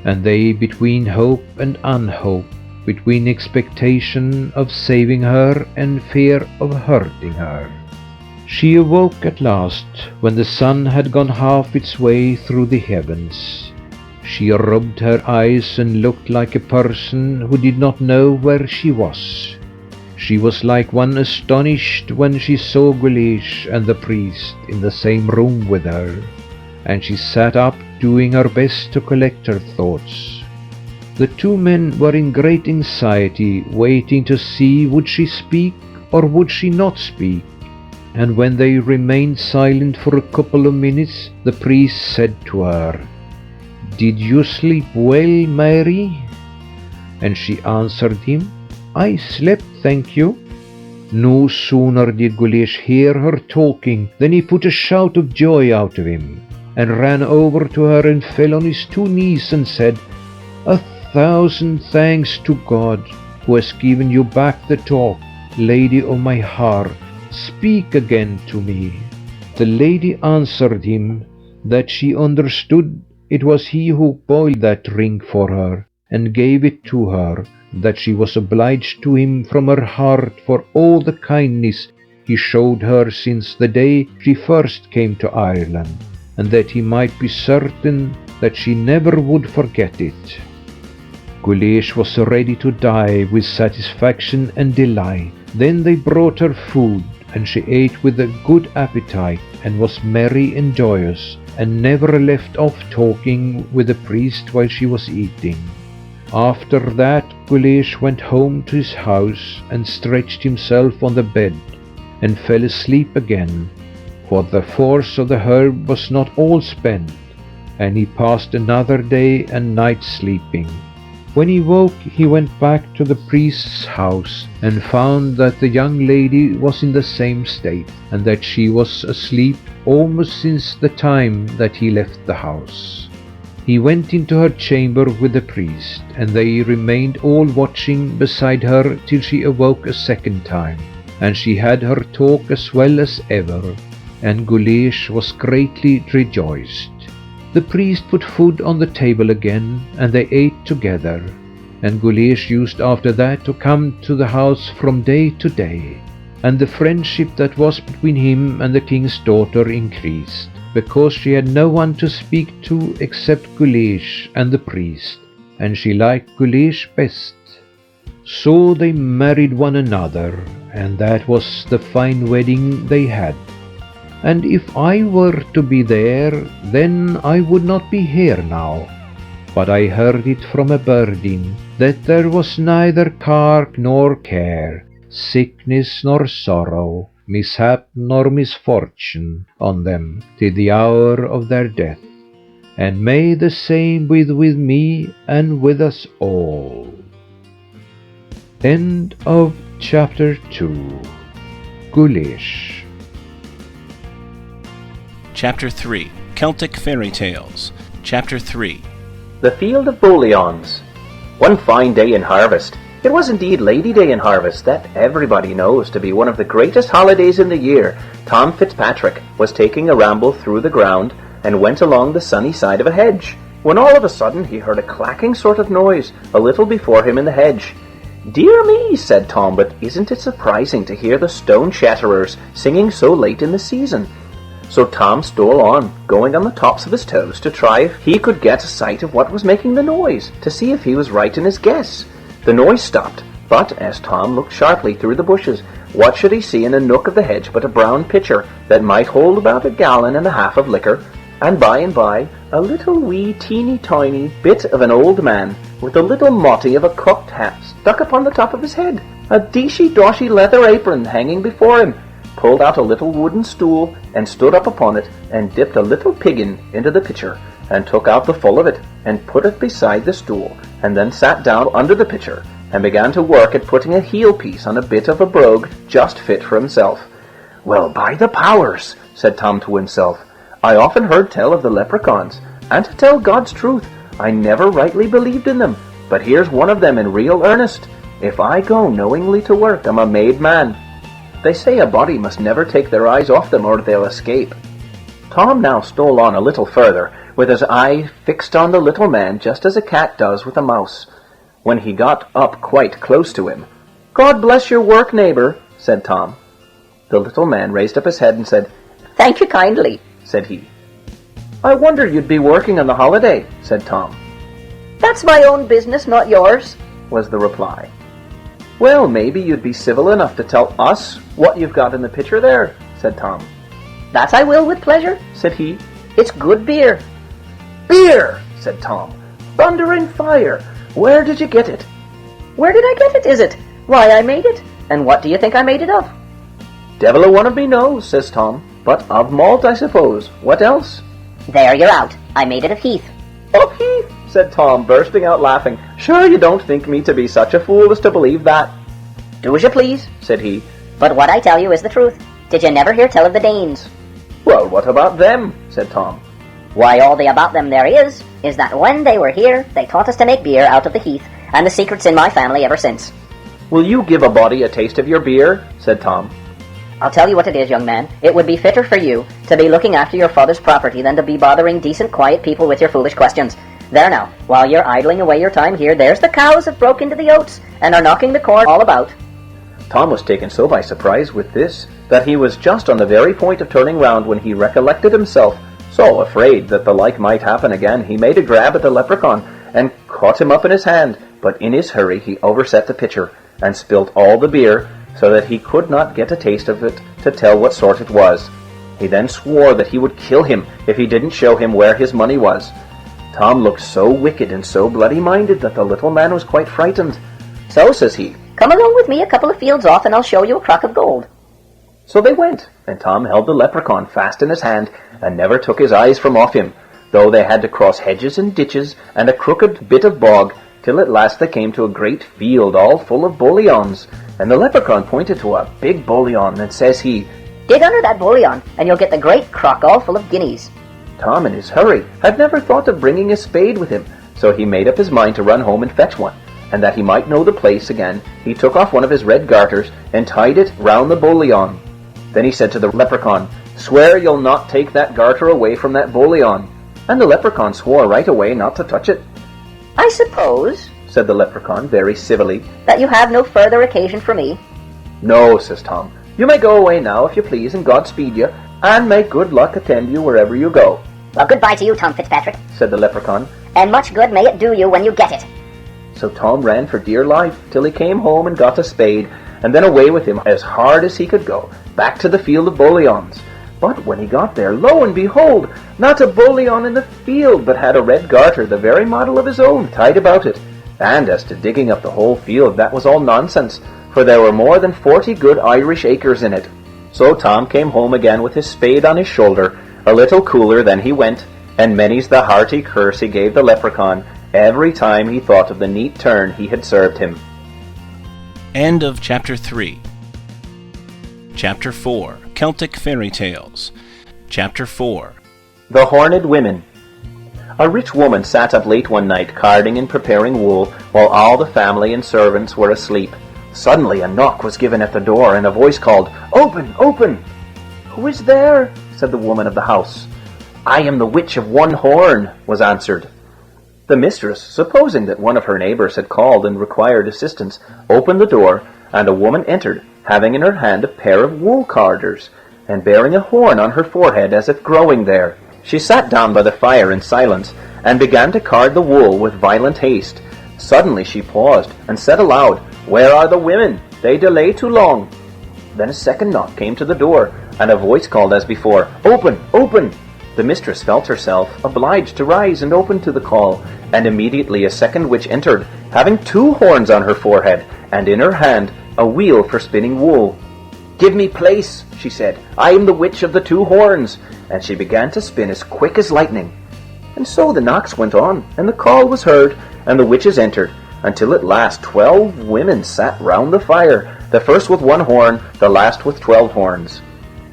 and they between hope and unhope, between expectation of saving her and fear of hurting her. She awoke at last, when the sun had gone half its way through the heavens. She rubbed her eyes and looked like a person who did not know where she was. She was like one astonished when she saw Guleesh and the priest in the same room with her, and she sat up doing her best to collect her thoughts. The two men were in great anxiety, waiting to see would she speak or would she not speak. And when they remained silent for a couple of minutes, the priest said to her, "Did you sleep well, Mary?" And she answered him, "I slept, thank you." No sooner did Guleesh hear her talking than he put a shout of joy out of him, and ran over to her and fell on his 2 knees and said, "1,000 thanks to God, who has given you back the talk, lady of my heart. Speak again to me." The lady answered him that she understood it was he who boiled that drink for her and gave it to her, that she was obliged to him from her heart for all the kindness he showed her since the day she first came to Ireland, and that he might be certain that she never would forget it. Guleesh was ready to die with satisfaction and delight. Then they brought her food, and she ate with a good appetite, and was merry and joyous, and never left off talking with the priest while she was eating. After that Guleesh went home to his house and stretched himself on the bed and fell asleep again, for the force of the herb was not all spent, and he passed another day and night sleeping. When he woke, he went back to the priest's house and found that the young lady was in the same state, and that she was asleep almost since the time that he left the house. He went into her chamber with the priest, and they remained all watching beside her till she awoke a second time, and she had her talk as well as ever, and Guleesh was greatly rejoiced. The priest put food on the table again, and they ate together, and Guleesh used after that to come to the house from day to day, and the friendship that was between him and the king's daughter increased, because she had no one to speak to except Guleesh and the priest, and she liked Guleesh best. So they married one another, and that was the fine wedding they had. And if I were to be there, then I would not be here now. But I heard it from a birdie that there was neither cark nor care, sickness nor sorrow, mishap nor misfortune on them till the hour of their death. And may the same be with me and with us all. End of chapter 2. Guleesh. Chapter 3. Celtic Fairy Tales. Chapter 3. The Field of Boliauns. One fine day in harvest. It was indeed Lady Day in harvest, that everybody knows to be one of the greatest holidays in the year. Tom Fitzpatrick was taking a ramble through the ground and went along the sunny side of a hedge, when all of a sudden he heard a clacking sort of noise a little before him in the hedge. "Dear me," said Tom, "but isn't it surprising to hear the stone shatterers singing so late in the season?" So Tom stole on, going on the tops of his toes to try if he could get a sight of what was making the noise, to see if he was right in his guess. The noise stopped, but as Tom looked sharply through the bushes, what should he see in a nook of the hedge but a brown pitcher that might hold about 1.5 gallons of liquor, and by a little wee teeny-tiny bit of an old man with a little motty of a cocked hat stuck upon the top of his head, a deeshy-doshy leather apron hanging before him, pulled out a little wooden stool and stood up upon it, and dipped a little piggin into the pitcher, and took out the full of it, and put it beside the stool, and then sat down under the pitcher, and began to work at putting a heel piece on a bit of a brogue just fit for himself. "Well, by the powers," said Tom to himself, "I often heard tell of the leprechauns, and to tell God's truth, I never rightly believed in them, but here's one of them in real earnest. If I go knowingly to work, I'm a made man. They say a body must never take their eyes off them or they'll escape." Tom now stole on a little further, with his eye fixed on the little man just as a cat does with a mouse. When he got up quite close to him, "God bless your work, neighbour," said Tom. The little man raised up his head and said, "Thank you kindly," said he. "I wondered you'd be working on the holiday," said Tom. "That's my own business, not yours." Was the reply. "Well, maybe you'd be civil enough to tell us what you've got in the pitcher there," said Tom. "That I will with pleasure," said he. "It's good beer." "Beer!" said Tom. "Thunder and fire! Where did you get it?" "Where did I get it, is it? Why, I made it. And what do you think I made it of?" "Devil a one of me knows," says Tom. "But of malt, I suppose. What else?" "There you're out. I made it of heath." "Of heath!" said Tom, bursting out laughing. "Sure you don't think me to be such a fool as to believe that?" "Do as you please," said he. "but what I tell you is the truth. Did you never hear tell of the Danes?" "Well, what about them?" said Tom. "Why, all the about them there is that when they were here, they taught us to make beer out of the heath, and the secret's in my family ever since." "Will you give a body a taste of your beer?" said Tom. "I'll tell you what it is, young man. It would be fitter for you to be looking after your father's property than to be bothering decent, quiet people with your foolish questions. There now, while you're idling away your time here, there's the cows have broke into the oats and are knocking the corn all about." Tom was taken so by surprise with this that he was just on the very point of turning round when he recollected himself. So afraid that the like might happen again, he made a grab at the leprechaun and caught him up in his hand, but in his hurry he overset the pitcher and spilt all the beer, so that he could not get a taste of it to tell what sort it was. He then swore that he would kill him if he didn't show him where his money was. Tom looked so wicked and so bloody-minded that the little man was quite frightened. "So," says he, "Come along with me a couple of fields off, and I'll show you a crock of gold." So they went, and Tom held the leprechaun fast in his hand and never took his eyes from off him, though they had to cross hedges and ditches and a crooked bit of bog, till at last they came to a great field all full of bullions. And the leprechaun pointed to a big bullion, and says he, "Dig under that bullion, and you'll get the great crock all full of guineas." Tom, in his hurry, had never thought of bringing a spade with him, so he made up his mind to run home and fetch one, and that he might know the place again, he took off one of his red garters and tied it round the bullion. Then he said to the leprechaun, "Swear you'll not take that garter away from that bullion." And the leprechaun swore right away not to touch it. "I suppose," said the leprechaun very civilly, "that you have no further occasion for me." "No," says Tom. "You may go away now, if you please, and God speed you, and may good luck attend you wherever you go." "Well, goodbye to you, Tom Fitzpatrick," said the leprechaun. "and much good may it do you when you get it." So Tom ran for dear life till he came home and got a spade, and then away with him as hard as he could go, back to the field of bullions. But when he got there, lo and behold, not a bullion in the field, but had a red garter, the very model of his own, tied about it. And as to digging up the whole field, that was all nonsense, for there were more than 40 good Irish acres in it. So Tom came home again with his spade on his shoulder, a little cooler than he went, and many's the hearty curse he gave the leprechaun every time he thought of the neat turn he had served him. End of Chapter 3. Chapter 4. Celtic Fairy Tales. Chapter 4. The Horned Women. A rich woman sat up late one night carding and preparing wool, while all the family and servants were asleep. Suddenly a knock was given at the door, and a voice called, "Open, open!" "Who is there?" said the woman of the house. "I am the witch of one horn," was answered. The mistress, supposing that one of her neighbors had called and required assistance, opened the door, and a woman entered, having in her hand a pair of wool carders, and bearing a horn on her forehead as if growing there. She sat down by the fire in silence, and began to card the wool with violent haste. Suddenly she paused, and said aloud, "Where are the women? They delay too long." Then a second knock came to the door, and a voice called as before, "Open, open!" The mistress felt herself obliged to rise and open to the call, and immediately a second witch entered, having 2 horns on her forehead, and in her hand a wheel for spinning wool. "Give me place," she said. "I am the witch of the 2 horns." And she began to spin as quick as lightning. And so the knocks went on, and the call was heard, and the witches entered, until at last 12 women sat round the fire, the first with 1 horn, the last with 12 horns.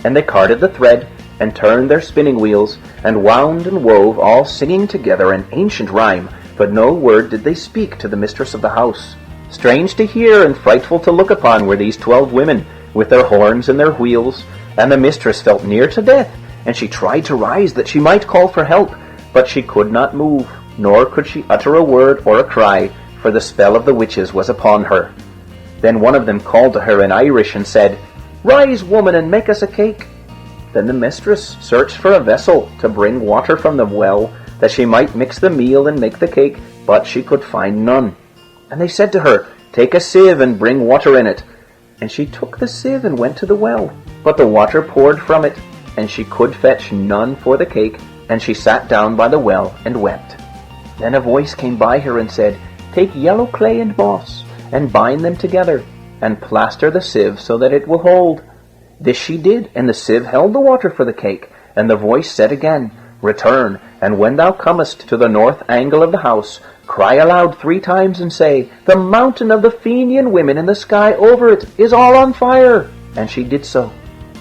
And they carded the thread, and turned their spinning wheels, and wound and wove, all singing together an ancient rhyme, but no word did they speak to the mistress of the house. Strange to hear and frightful to look upon were these 12 women, with their horns and their wheels, and the mistress felt near to death, and she tried to rise that she might call for help, but she could not move, nor could she utter a word or a cry, for the spell of the witches was upon her. Then one of them called to her in Irish and said, "Rise, woman, and make us a cake." Then the mistress searched for a vessel to bring water from the well, that she might mix the meal and make the cake, but she could find none. And they said to her, take a sieve and bring water in it. And she took the sieve and went to the well. But the water poured from it, and she could fetch none for the cake, and she sat down by the well and wept. Then a voice came by her and said, take yellow clay and moss, and bind them together, and plaster the sieve so that it will hold. This she did, and the sieve held the water for the cake. And the voice said again, return, and when thou comest to the north angle of the house, cry aloud 3 times and say, the mountain of the Fenian women in the sky over it is all on fire. And she did so.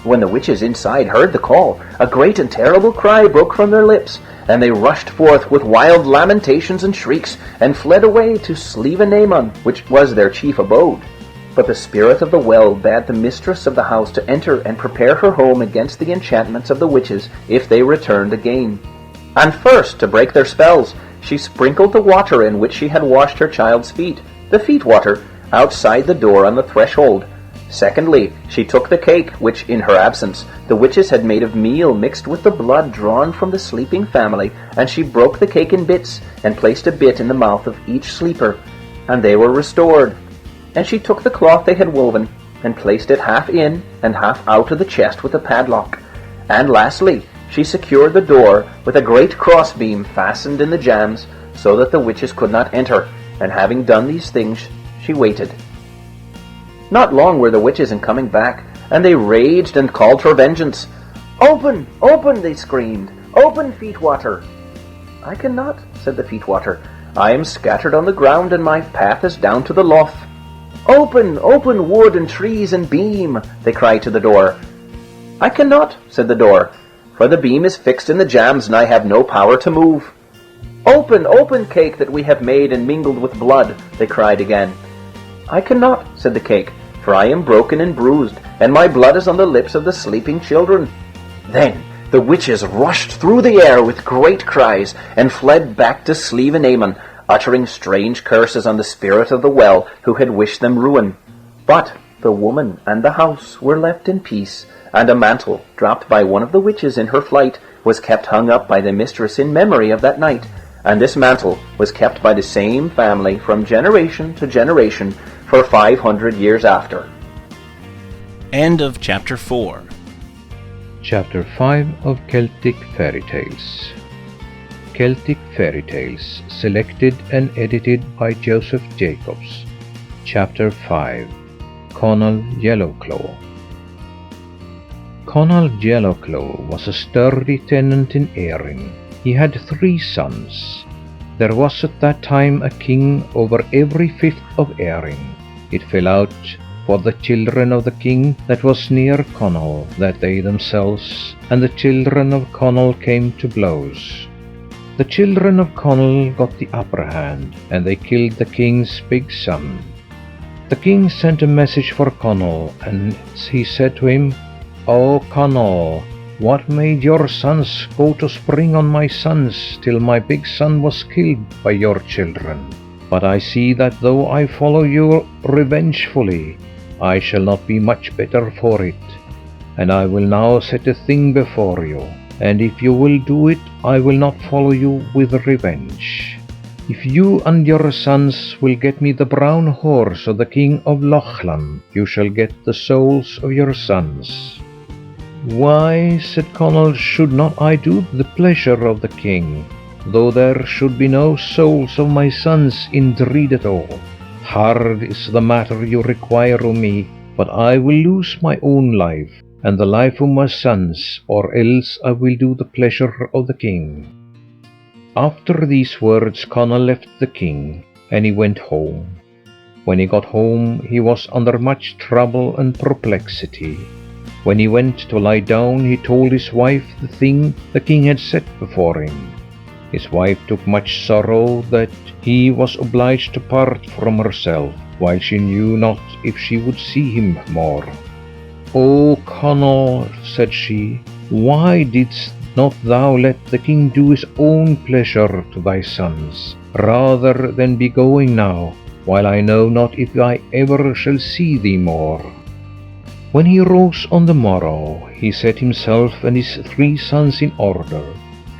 When the witches inside heard the call, a great and terrible cry broke from their lips, and they rushed forth with wild lamentations and shrieks, and fled away to Slievenamon, which was their chief abode. But the spirit of the well bade the mistress of the house to enter and prepare her home against the enchantments of the witches, if they returned again. And first, to break their spells, she sprinkled the water in which she had washed her child's feet, the feet water, outside the door on the threshold. Secondly, she took the cake, which, in her absence, the witches had made of meal mixed with the blood drawn from the sleeping family, and she broke the cake in bits, and placed a bit in the mouth of each sleeper, and they were restored. And she took the cloth they had woven, and placed it half in and half out of the chest with a padlock. And lastly, she secured the door with a great crossbeam fastened in the jambs, so that the witches could not enter, and having done these things, she waited. Not long were the witches in coming back, and they raged and called for vengeance. Open, open, they screamed. Open, Feetwater. I cannot, said the Feetwater. I am scattered on the ground, and my path is down to the lough. Open, open, wood and trees and beam, they cried to the door. I cannot, said the door, for the beam is fixed in the jambs, and I have no power to move. Open, open, cake that we have made and mingled with blood, they cried again. I cannot, said the cake, for I am broken and bruised, and my blood is on the lips of the sleeping children. Then the witches rushed through the air with great cries, and fled back to Slievenamon, uttering strange curses on the spirit of the well, who had wished them ruin. But the woman and the house were left in peace, and a mantle, dropped by one of the witches in her flight, was kept hung up by the mistress in memory of that night, and this mantle was kept by the same family from generation to generation for 500 years after. End of Chapter 4. Chapter 5 of Celtic Fairy Tales. Celtic Fairy Tales, selected and edited by Joseph Jacobs. Chapter 5. Conall Yellowclaw. Conall Yellowclaw was a sturdy tenant in Erin. He had 3 sons. There was at that time a king over every 5th of Erin. It fell out for the children of the king that was near Conall that they themselves and the children of Conall came to blows. The children of Conall got the upper hand, and they killed the king's big son. The king sent a message for Conall, and he said to him, O Conall, what made your sons go to spring on my sons till my big son was killed by your children? But I see that though I follow you revengefully, I shall not be much better for it. And I will now set a thing before you, and if you will do it, I will not follow you with revenge. If you and your sons will get me the brown horse of the king of Lochlan, you shall get the souls of your sons. Why, said Conall, should not I do the pleasure of the king, though there should be no souls of my sons in dread at all? Hard is the matter you require of me, but I will lose my own life, and the life of my sons, or else I will do the pleasure of the king. After these words Conall left the king, and he went home. When he got home he was under much trouble and perplexity. When he went to lie down he told his wife the thing the king had set before him. His wife took much sorrow that he was obliged to part from herself, while she knew not if she would see him more. O Conall, said she, why didst not thou let the king do his own pleasure to thy sons, rather than be going now, while I know not if I ever shall see thee more? When he rose on the morrow, he set himself and his 3 sons in order,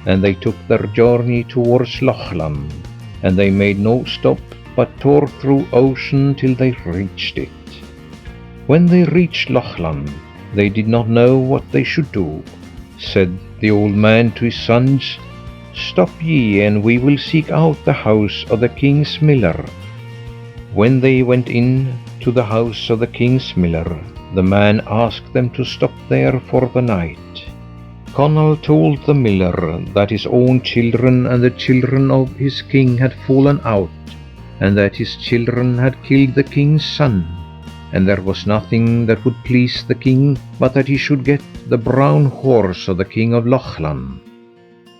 and they took their journey towards Lochlan, and they made no stop but tore through ocean till they reached it. When they reached Lochlan, they did not know what they should do. Said the old man to his sons, "Stop ye, and we will seek out the house of the king's miller." When they went in to the house of the king's miller, the man asked them to stop there for the night. Conall told the miller that his own children and the children of his king had fallen out, and that his children had killed the king's son, and there was nothing that would please the king but that he should get the brown horse of the king of Lochlan.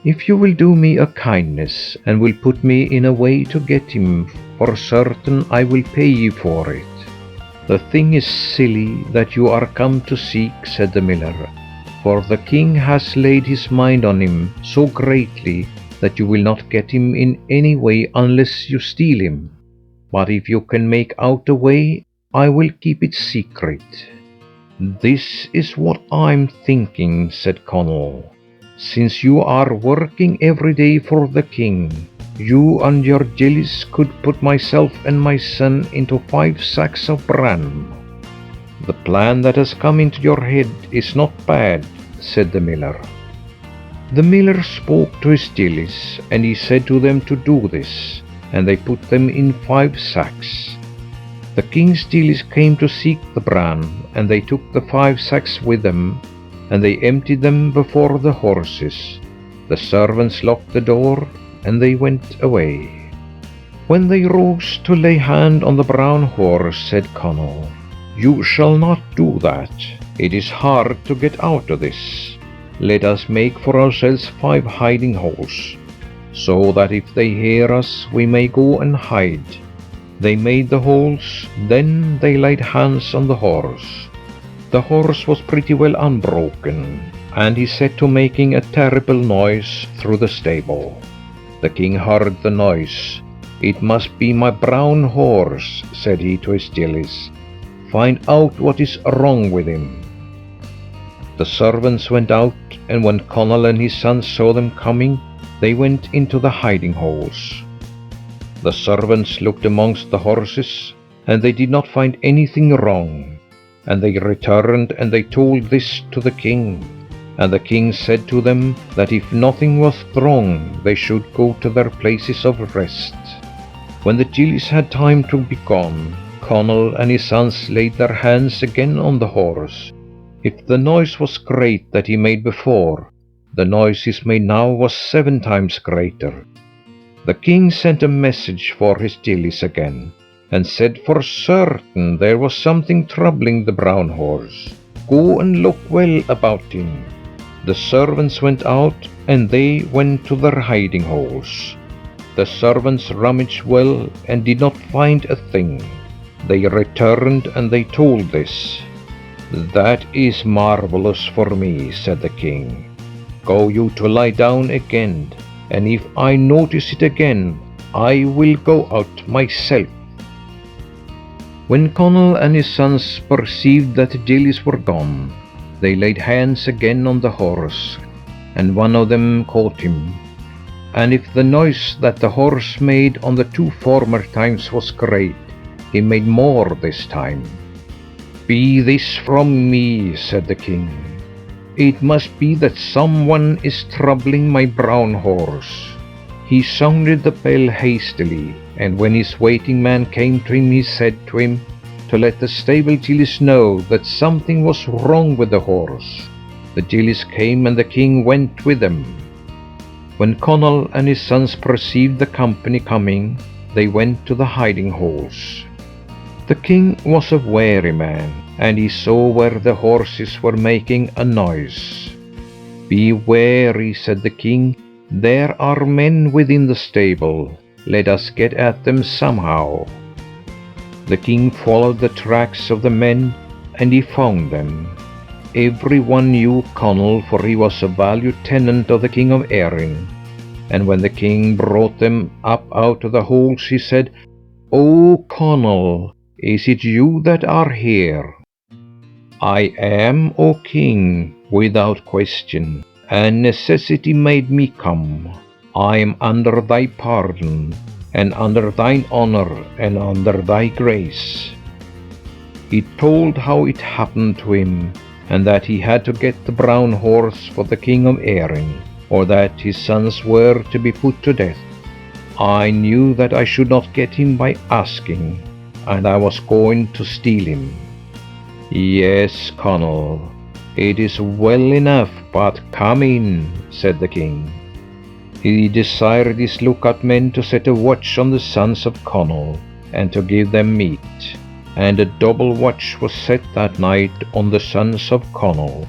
"If you will do me a kindness and will put me in a way to get him, for certain I will pay you for it." "The thing is silly that you are come to seek," said the miller, "for the king has laid his mind on him so greatly that you will not get him in any way unless you steal him. But if you can make out a way, I will keep it secret." "This is what I'm thinking," said Conall. "Since you are working every day for the king, you and your gillies could put myself and my son into 5 sacks of bran." "The plan that has come into your head is not bad," said the miller. The miller spoke to his gillies, and he said to them to do this, and they put them in 5 sacks. The king's gillies came to seek the bran, and they took the 5 sacks with them, and they emptied them before the horses. The servants locked the door, and they went away. When they rose to lay hand on the brown horse, said Conall, "You shall not do that. It is hard to get out of this. Let us make for ourselves 5 hiding holes, so that if they hear us we may go and hide." They made the holes, then they laid hands on the horse. The horse was pretty well unbroken, and he set to making a terrible noise through the stable. The king heard the noise. "It must be my brown horse," said he to his gillies. "Find out what is wrong with him." The servants went out, and when Conall and his sons saw them coming, they went into the hiding holes. The servants looked amongst the horses, and they did not find anything wrong. And they returned, and they told this to the king. And the king said to them that if nothing was wrong, they should go to their places of rest. When the gillies had time to be gone, Conall and his sons laid their hands again on the horse. If the noise was great that he made before, the noise he made now was 7 times greater. The king sent a message for his gillies again, and said for certain there was something troubling the brown horse. "Go and look well about him." The servants went out, and they went to their hiding holes. The servants rummaged well and did not find a thing. They returned, and they told this. "That is marvelous for me," said the king. "Go you to lie down again, and if I notice it again, I will go out myself." When Conall and his sons perceived that the gillies were gone, they laid hands again on the horse, and one of them caught him. And if the noise that the horse made on the 2 former times was great, he made more this time. "Be this from me," said the king. "It must be that someone is troubling my brown horse." He sounded the bell hastily, and when his waiting man came to him, he said to him to let the stable gillies know that something was wrong with the horse. The gillies came, and the king went with them. When Conall and his sons perceived the company coming, they went to the hiding holes. The king was a wary man, and he saw where the horses were making a noise. "Be wary," said the king. "There are men within the stable. Let us get at them somehow." The king followed the tracks of the men, and he found them. Every one knew Conall, for he was a valued tenant of the king of Erin. And when the king brought them up out of the holes, he said, "O Conall, is it you that are here?" "I am, O king, without question, and necessity made me come. I am under thy pardon. and under thine honour, and under thy grace. He told how it happened to him, and that he had to get the brown horse for the king of Erin, or that his sons were to be put to death. I knew that I should not get him by asking, and I was going to steal him. Yes, Conall, it is well enough, but come in, said the king. He desired his lookout men to set a watch on the sons of Conall, and to give them meat, and a double watch was set that night on the sons of Conall.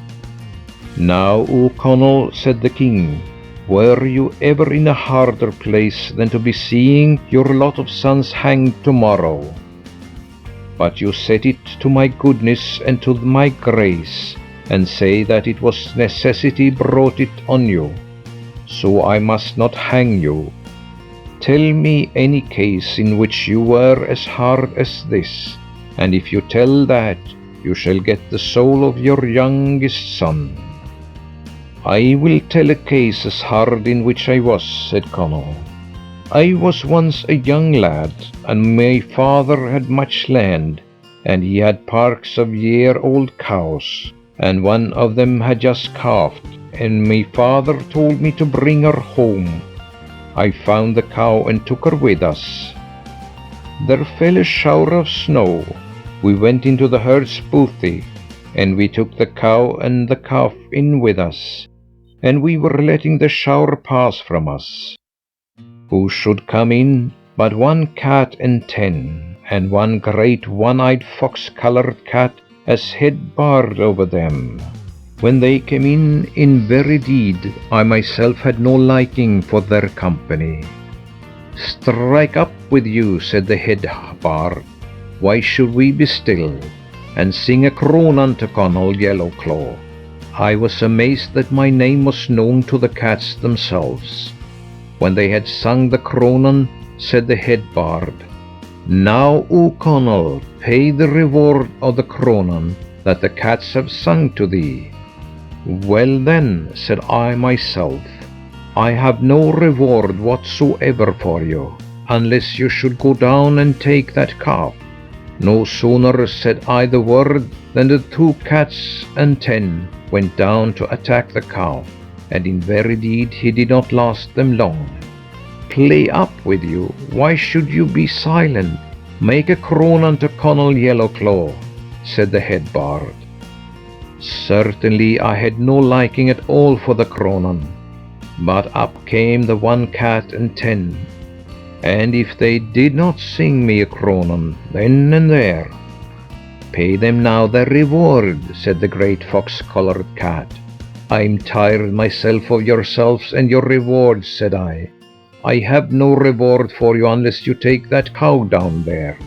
Now, O Conall, said the king, were you ever in a harder place than to be seeing your lot of sons hanged tomorrow? But you set it to my goodness and to my grace, and say that it was necessity brought it on you, so I must not hang you. Tell me any case in which you were as hard as this, and if you tell that, you shall get the soul of your youngest son. I will tell a case as hard in which I was, said Conall. I was once a young lad, and my father had much land, and he had parks of year-old cows, and one of them had just calved, and my father told me to bring her home. I found the cow and took her with us. There fell a shower of snow. We went into the herd's bothy, and we took the cow and the calf in with us, and we were letting the shower pass from us. Who should come in but one cat and 10, and one great one-eyed fox-coloured cat as head bard over them. When they came in very deed, I myself had no liking for their company. Strike up with you, said the head bard. Why should we be still, and sing a cronan to Conall Yellowclaw? I was amazed that my name was known to the cats themselves. When they had sung the cronan, said the head bard, Now, O Conall, pay the reward of the cronan that the cats have sung to thee. Well then, said I myself, I have no reward whatsoever for you, unless you should go down and take that calf. No sooner said I the word than the 2 cats and 10 went down to attack the cow, and in very deed he did not last them long. Play up with you, why should you be silent? Make a cronan to Conall Yellowclaw, said the head bard. Certainly I had no liking at all for the cronan, but up came the 1 cat and 10, and if they did not sing me a cronan then and there, pay them now their reward, said the great fox-coloured cat. I'm tired myself of yourselves and your rewards, said I. I have no reward for you unless you take that cow down there.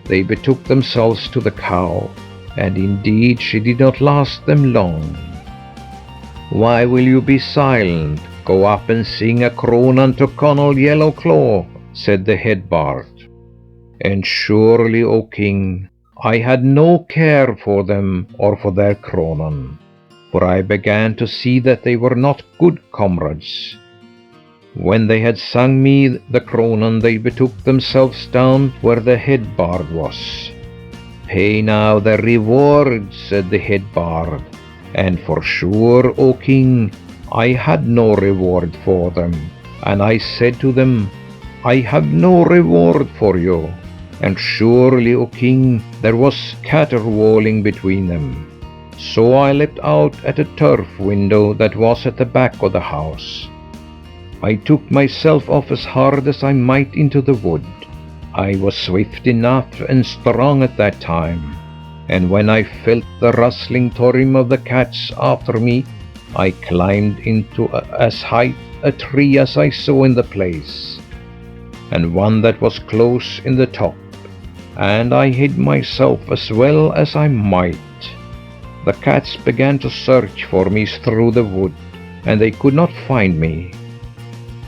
They betook themselves to the cow, and indeed she did not last them long. Why will you be silent? Go up and sing a cronan to Conall Yellowclaw, said the head bard. And surely, O king, I had no care for them or for their cronan, for I began to see that they were not good comrades. When they had sung me the cronan, they betook themselves down where the head bard was. Pay now their reward, said the head bard, and for sure, O king, I had no reward for them, and I said to them, I have no reward for you, and surely, O king, there was caterwauling between them. So I leapt out at a turf window that was at the back of the house. I took myself off as hard as I might into the wood. I was swift enough and strong at that time, and when I felt the rustling torim of the cats after me, I climbed into as high a tree as I saw in the place, and one that was close in the top, and I hid myself as well as I might. The cats began to search for me through the wood, and they could not find me.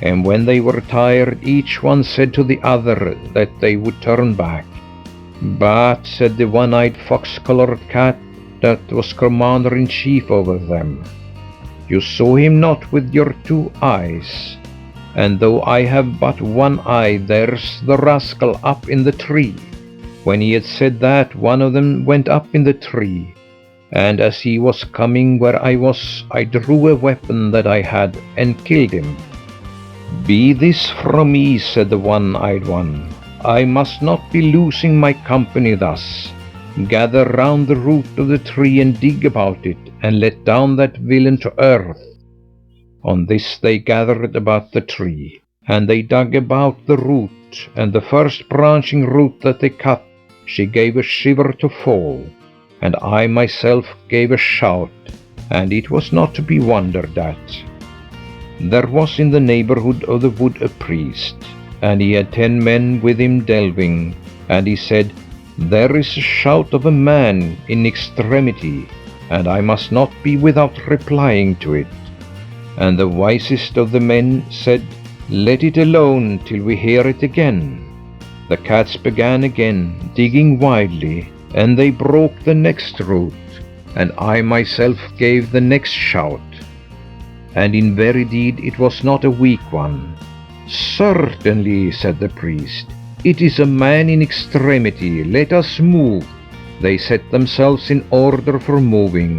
And when they were tired, each one said to the other that they would turn back. But, said the one-eyed fox-coloured cat that was commander-in-chief over them, you saw him not with your 2 eyes. and though I have but one eye, there's the rascal up in the tree." When he had said that, one of them went up in the tree, and as he was coming where I was, I drew a weapon that I had and killed him. "Be this from me," said the one-eyed one. "I must not be losing my company thus. Gather round the root of the tree and dig about it, and let down that villain to earth." On this they gathered about the tree, and they dug about the root, and the first branching root that they cut, she gave a shiver to fall, and I myself gave a shout, and it was not to be wondered at. There was in the neighborhood of the wood a priest, and he had 10 men with him delving, and he said, "There is a shout of a man in extremity, and I must not be without replying to it." And the wisest of the men said, "Let it alone till we hear it again." The cats began again, digging wildly, and they broke the next root, and I myself gave the next shout. And in very deed it was not a weak one. "Certainly," said the priest, "it is a man in extremity. Let us move." They set themselves in order for moving.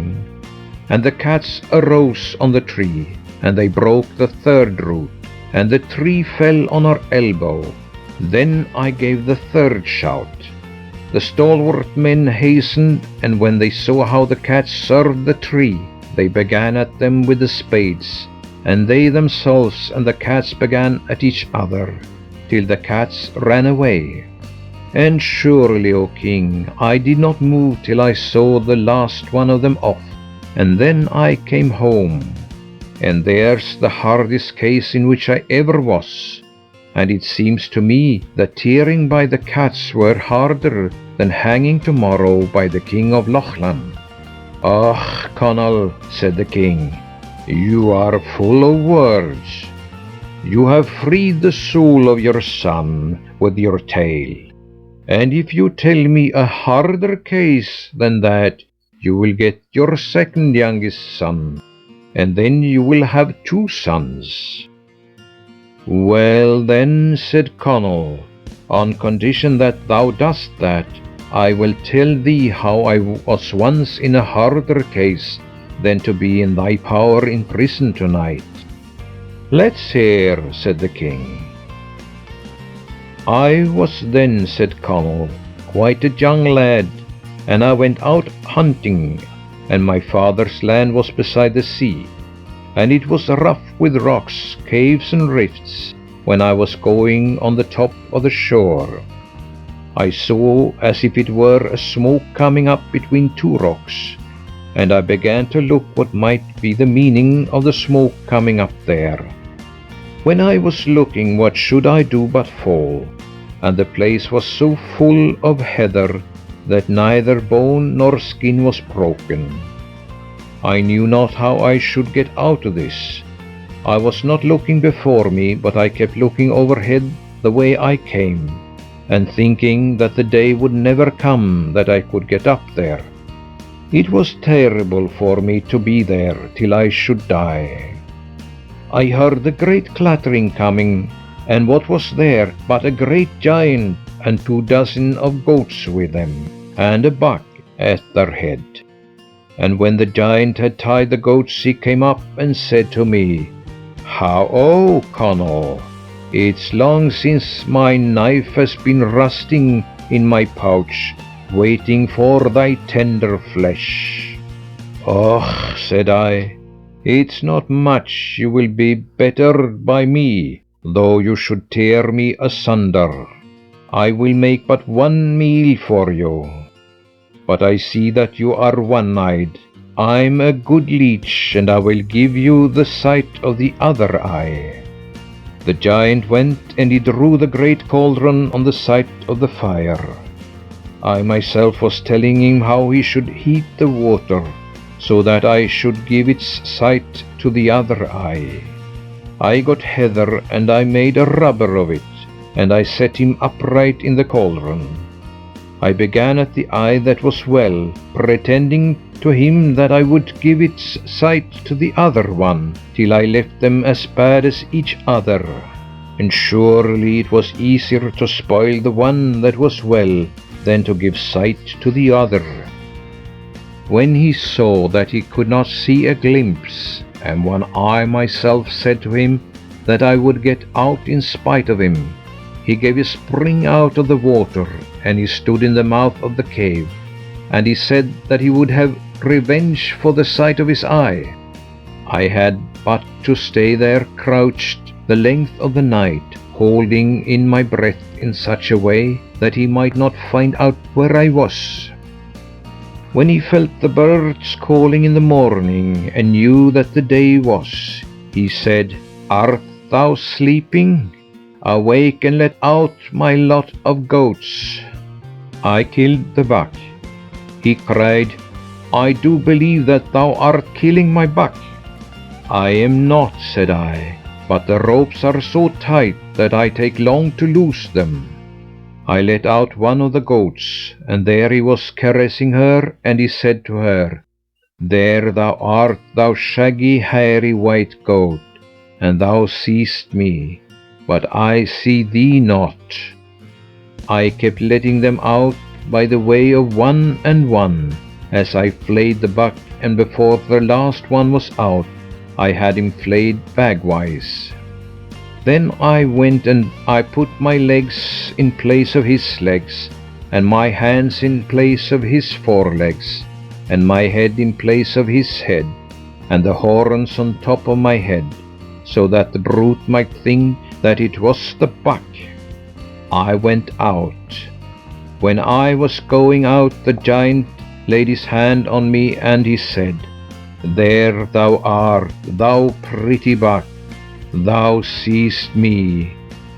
And the cats arose on the tree, and they broke the third root, and the tree fell on our elbow. Then I gave the third shout. The stalwart men hastened, and when they saw how the cats served the tree, they began at them with the spades, and they themselves and the cats began at each other, till the cats ran away. And surely, O king, I did not move till I saw the last one of them off, and then I came home. And there's the hardest case in which I ever was, and it seems to me that tearing by the cats were harder than hanging tomorrow by the king of Lochlan. "Ah, Conall," said the king, "you are full of words. You have freed the soul of your son with your tale. And if you tell me a harder case than that, you will get your second youngest son, and then you will have 2 sons." "Well then," said Conall, "on condition that thou dost that, I will tell thee how I was once in a harder case than to be in thy power in prison tonight." "Let's hear," said the king. "I was then," said Conall, "quite a young lad, and I went out hunting, and my father's land was beside the sea, and it was rough with rocks, caves and rifts, when I was going on the top of the shore. I saw as if it were a smoke coming up between 2 rocks, and I began to look what might be the meaning of the smoke coming up there. When I was looking, what should I do but fall, and the place was so full of heather that neither bone nor skin was broken. I knew not how I should get out of this. I was not looking before me, but I kept looking overhead the way I came, and thinking that the day would never come that I could get up there. It was terrible for me to be there till I should die. I heard the great clattering coming, and what was there but a great giant and 24 of goats with them, and a buck at their head. And when the giant had tied the goats, he came up and said to me, 'How, oh, Conall, it's long since my knife has been rusting in my pouch, waiting for thy tender flesh.' 'Oh,' said I, 'it's not much. You will be bettered by me, though you should tear me asunder. I will make but 1 meal for you. But I see that you are one-eyed. I'm a good leech, and I will give you the sight of the other eye.' The giant went, and he drew the great cauldron on the side of the fire. I myself was telling him how he should heat the water, so that I should give its sight to the other eye. I got heather, and I made a rubber of it, and I set him upright in the cauldron. I began at the eye that was well, pretending to him that I would give its sight to the other one, till I left them as bad as each other. And surely it was easier to spoil the one that was well than to give sight to the other. When he saw that he could not see a glimpse, and when I myself said to him that I would get out in spite of him, he gave a spring out of the water, and he stood in the mouth of the cave, and he said that he would have revenge for the sight of his eye. I had but to stay there crouched the length of the night, holding in my breath in such a way that he might not find out where I was. When he felt the birds calling in the morning, and knew that the day was, he said, "Art thou sleeping? Awake and let out my lot of goats." I killed the buck. He cried, "I do believe that thou art killing my buck." "I am not," said I, "but the ropes are so tight that I take long to loose them." I let out one of the goats, and there he was caressing her, and he said to her, "There thou art, thou shaggy, hairy white goat, and thou seest me, but I see thee not." I kept letting them out by the way of one and one, as I flayed the buck, and before the last one was out, I had him flayed bagwise. Then I went and I put my legs in place of his legs, and my hands in place of his forelegs, and my head in place of his head, and the horns on top of my head, so that the brute might think that it was the buck. I went out. When I was going out, the giant laid his hand on me, and he said, "There thou art, thou pretty buck. Thou seest me,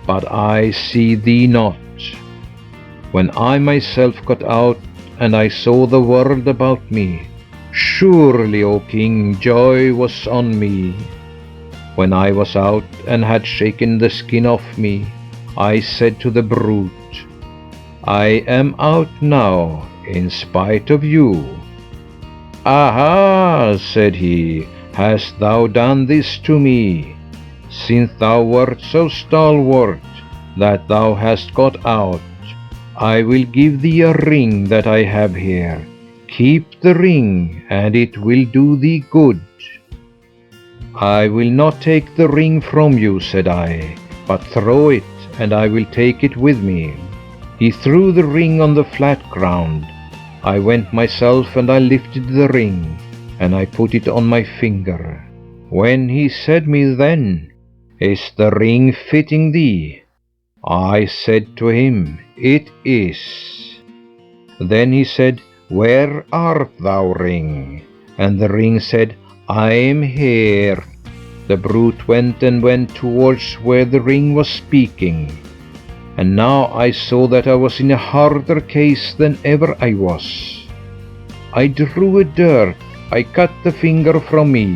but I see thee not." When I myself got out, and I saw the world about me, surely, O king, joy was on me. When I was out and had shaken the skin off me, I said to the brute, "I am out now, in spite of you." "Aha," said he, "hast thou done this to me? Since thou wert so stalwart that thou hast got out, I will give thee a ring that I have here. Keep the ring, and it will do thee good." "I will not take the ring from you," said I, "but throw it, and I will take it with me." He threw the ring on the flat ground. I went myself, and I lifted the ring, and I put it on my finger. When he said me then, "Is the ring fitting thee?" I said to him, "It is." Then he said, "Where art thou, ring?" And the ring said, "I am here." The brute went towards where the ring was speaking. And now I saw that I was in a harder case than ever I was. I drew a dirk, I cut the finger from me,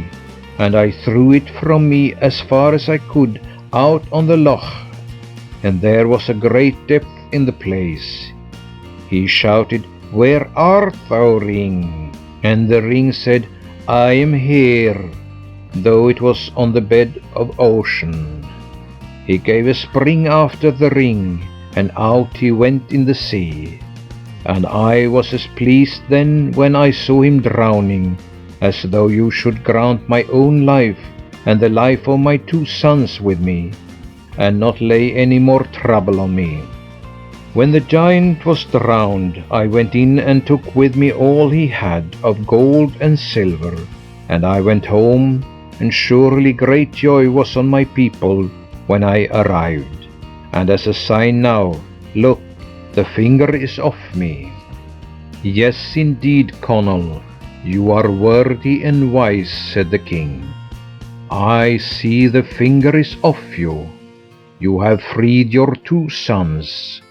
and I threw it from me as far as I could out on the loch, and there was a great depth in the place. He shouted, "Where art thou, ring?" And the ring said, "I am here," though it was on the bed of ocean. He gave a spring after the ring, and out he went in the sea. And I was as pleased then when I saw him drowning, as though you should grant my own life and the life of my 2 sons with me, and not lay any more trouble on me. When the giant was drowned, I went in and took with me all he had of gold and silver, and I went home, and surely great joy was on my people when I arrived. And as a sign now, look, the finger is off me. Yes, indeed, Conall, you are worthy and wise, said the king. I see the finger is off you. You have freed your 2 sons.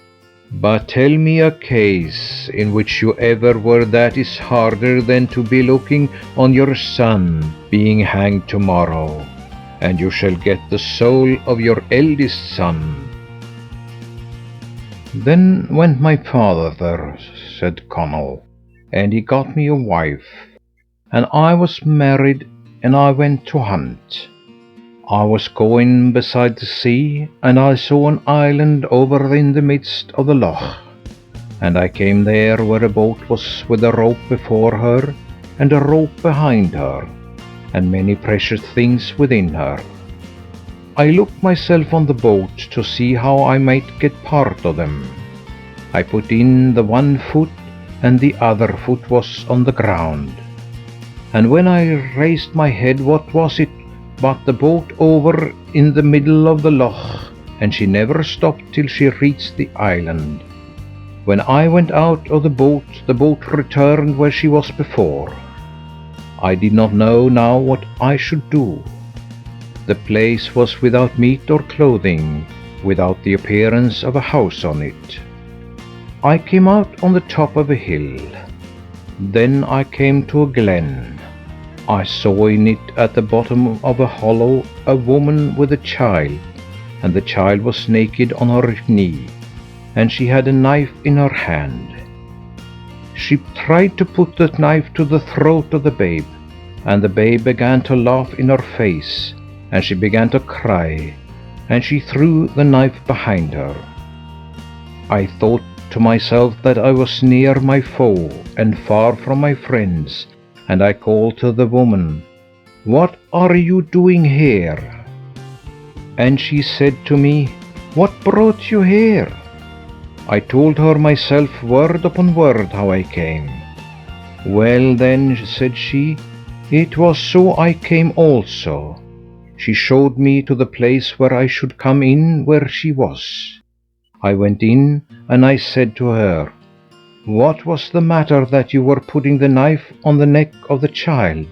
But tell me a case in which you ever were that is harder than to be looking on your son being hanged tomorrow, and you shall get the soul of your eldest son. Then went my father, said Connell, and he got me a wife, and I was married, and I went to hunt. I was going beside the sea, and I saw an island over in the midst of the loch, and I came there where a boat was with a rope before her, and a rope behind her, and many precious things within her. I looked myself on the boat to see how I might get part of them. I put in the one foot, and the other foot was on the ground. And when I raised my head, what was it but the boat over in the middle of the loch, and she never stopped till she reached the island. When I went out of the boat returned where she was before. I did not know now what I should do. The place was without meat or clothing, without the appearance of a house on it. I came out on the top of a hill. Then I came to a glen. I saw in it at the bottom of a hollow a woman with a child, and the child was naked on her knee, and she had a knife in her hand. She tried to put the knife to the throat of the babe, and the babe began to laugh in her face, and she began to cry, and she threw the knife behind her. I thought to myself that I was near my foe and far from my friends, and I called to the woman, "What are you doing here?" And she said to me, "What brought you here?" I told her myself word upon word how I came. "Well then," said she, "it was so I came also." She showed me to the place where I should come in where she was. I went in, and I said to her, "What was the matter that you were putting the knife on the neck of the child?"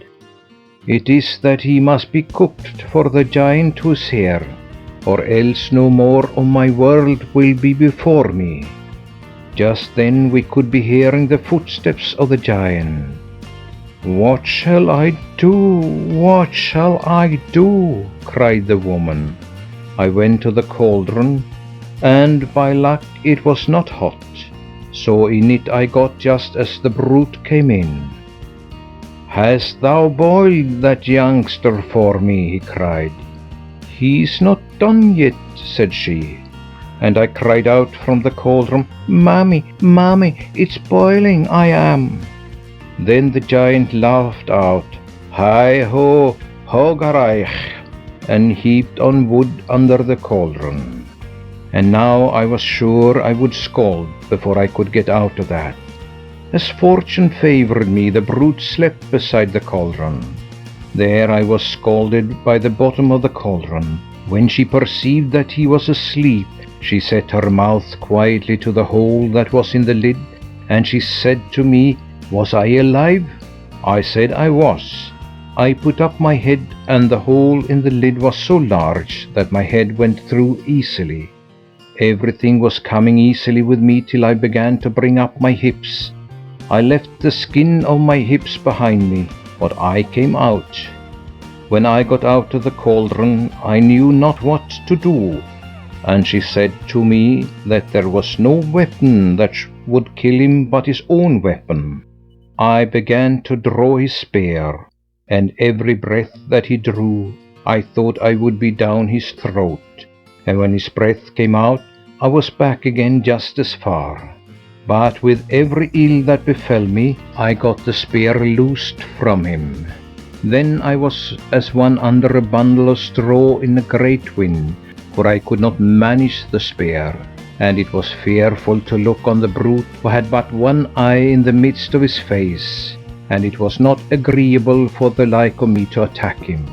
"It is that he must be cooked for the giant who is here, or else no more of my world will be before me." Just then we could be hearing the footsteps of the giant. "What shall I do? What shall I do?" cried the woman. I went to the cauldron, and by luck it was not hot, so in it I got just as the brute came in. "Hast thou boiled that youngster for me?" he cried. "He's not done yet," said she. And I cried out from the cauldron, "Mammy, Mammy, it's boiling, I am." Then the giant laughed out, "Hi ho, hogareich," and heaped on wood under the cauldron. And now I was sure I would scald before I could get out of that. As fortune favored me, the brute slept beside the cauldron. There I was scalded by the bottom of the cauldron. When she perceived that he was asleep, she set her mouth quietly to the hole that was in the lid, and she said to me, "Was I alive?" I said I was. I put up my head, and the hole in the lid was so large that my head went through easily. Everything was coming easily with me till I began to bring up my hips. I left the skin of my hips behind me, but I came out. When I got out of the cauldron, I knew not what to do, and she said to me that there was no weapon that would kill him but his own weapon. I began to draw his spear, and every breath that he drew, I thought I would be down his throat. And when his breath came out, I was back again just as far. But with every ill that befell me, I got the spear loosed from him. Then I was as one under a bundle of straw in a great wind, for I could not manage the spear, and it was fearful to look on the brute who had but one eye in the midst of his face, and it was not agreeable for the like of me to attack him.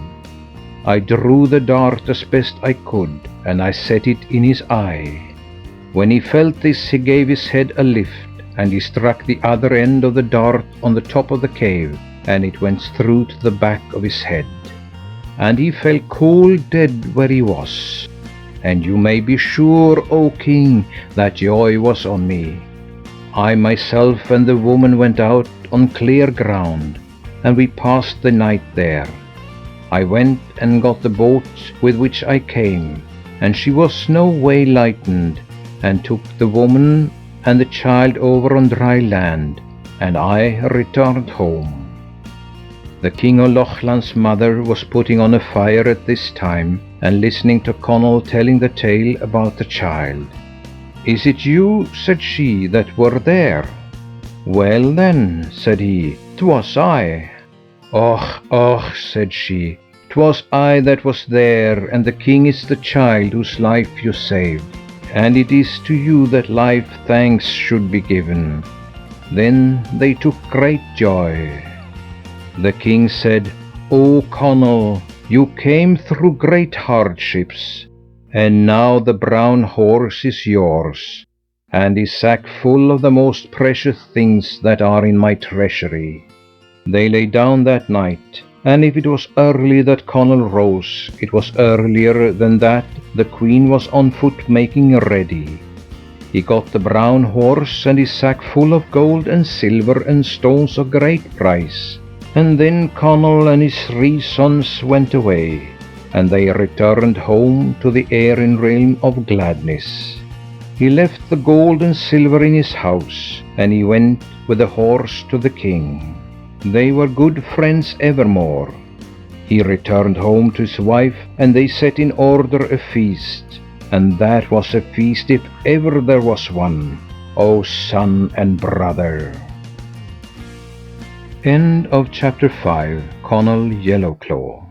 I drew the dart as best I could, and I set it in his eye. When he felt this, he gave his head a lift, and he struck the other end of the dart on the top of the cave, and it went through to the back of his head. And he fell cold dead where he was. And you may be sure, O king, that joy was on me. I myself and the woman went out on clear ground, and we passed the night there. I went and got the boat with which I came, and she was no way lightened, and took the woman and the child over on dry land, and I returned home. The King of Lochlan's mother was putting on a fire at this time and listening to Conall telling the tale about the child. "Is it you," said she, "that were there?" "Well then," said he, "'twas I." "Och, och," said she, "'twas I that was there, and the king is the child whose life you saved, and it is to you that life thanks should be given." Then they took great joy. The king said, "O Conall, you came through great hardships, and now the brown horse is yours, and his sack full of the most precious things that are in my treasury." They lay down that night, and if it was early that Conall rose, it was earlier than that the queen was on foot making ready. He got the brown horse and his sack full of gold and silver and stones of great price. And then Conall and his 3 sons went away, and they returned home to the Erin realm of gladness. He left the gold and silver in his house, and he went with the horse to the king. They were good friends evermore. He returned home to his wife, and they set in order a feast, and that was a feast if ever there was one, O son and brother. End of chapter 5. Conall Yellowclaw.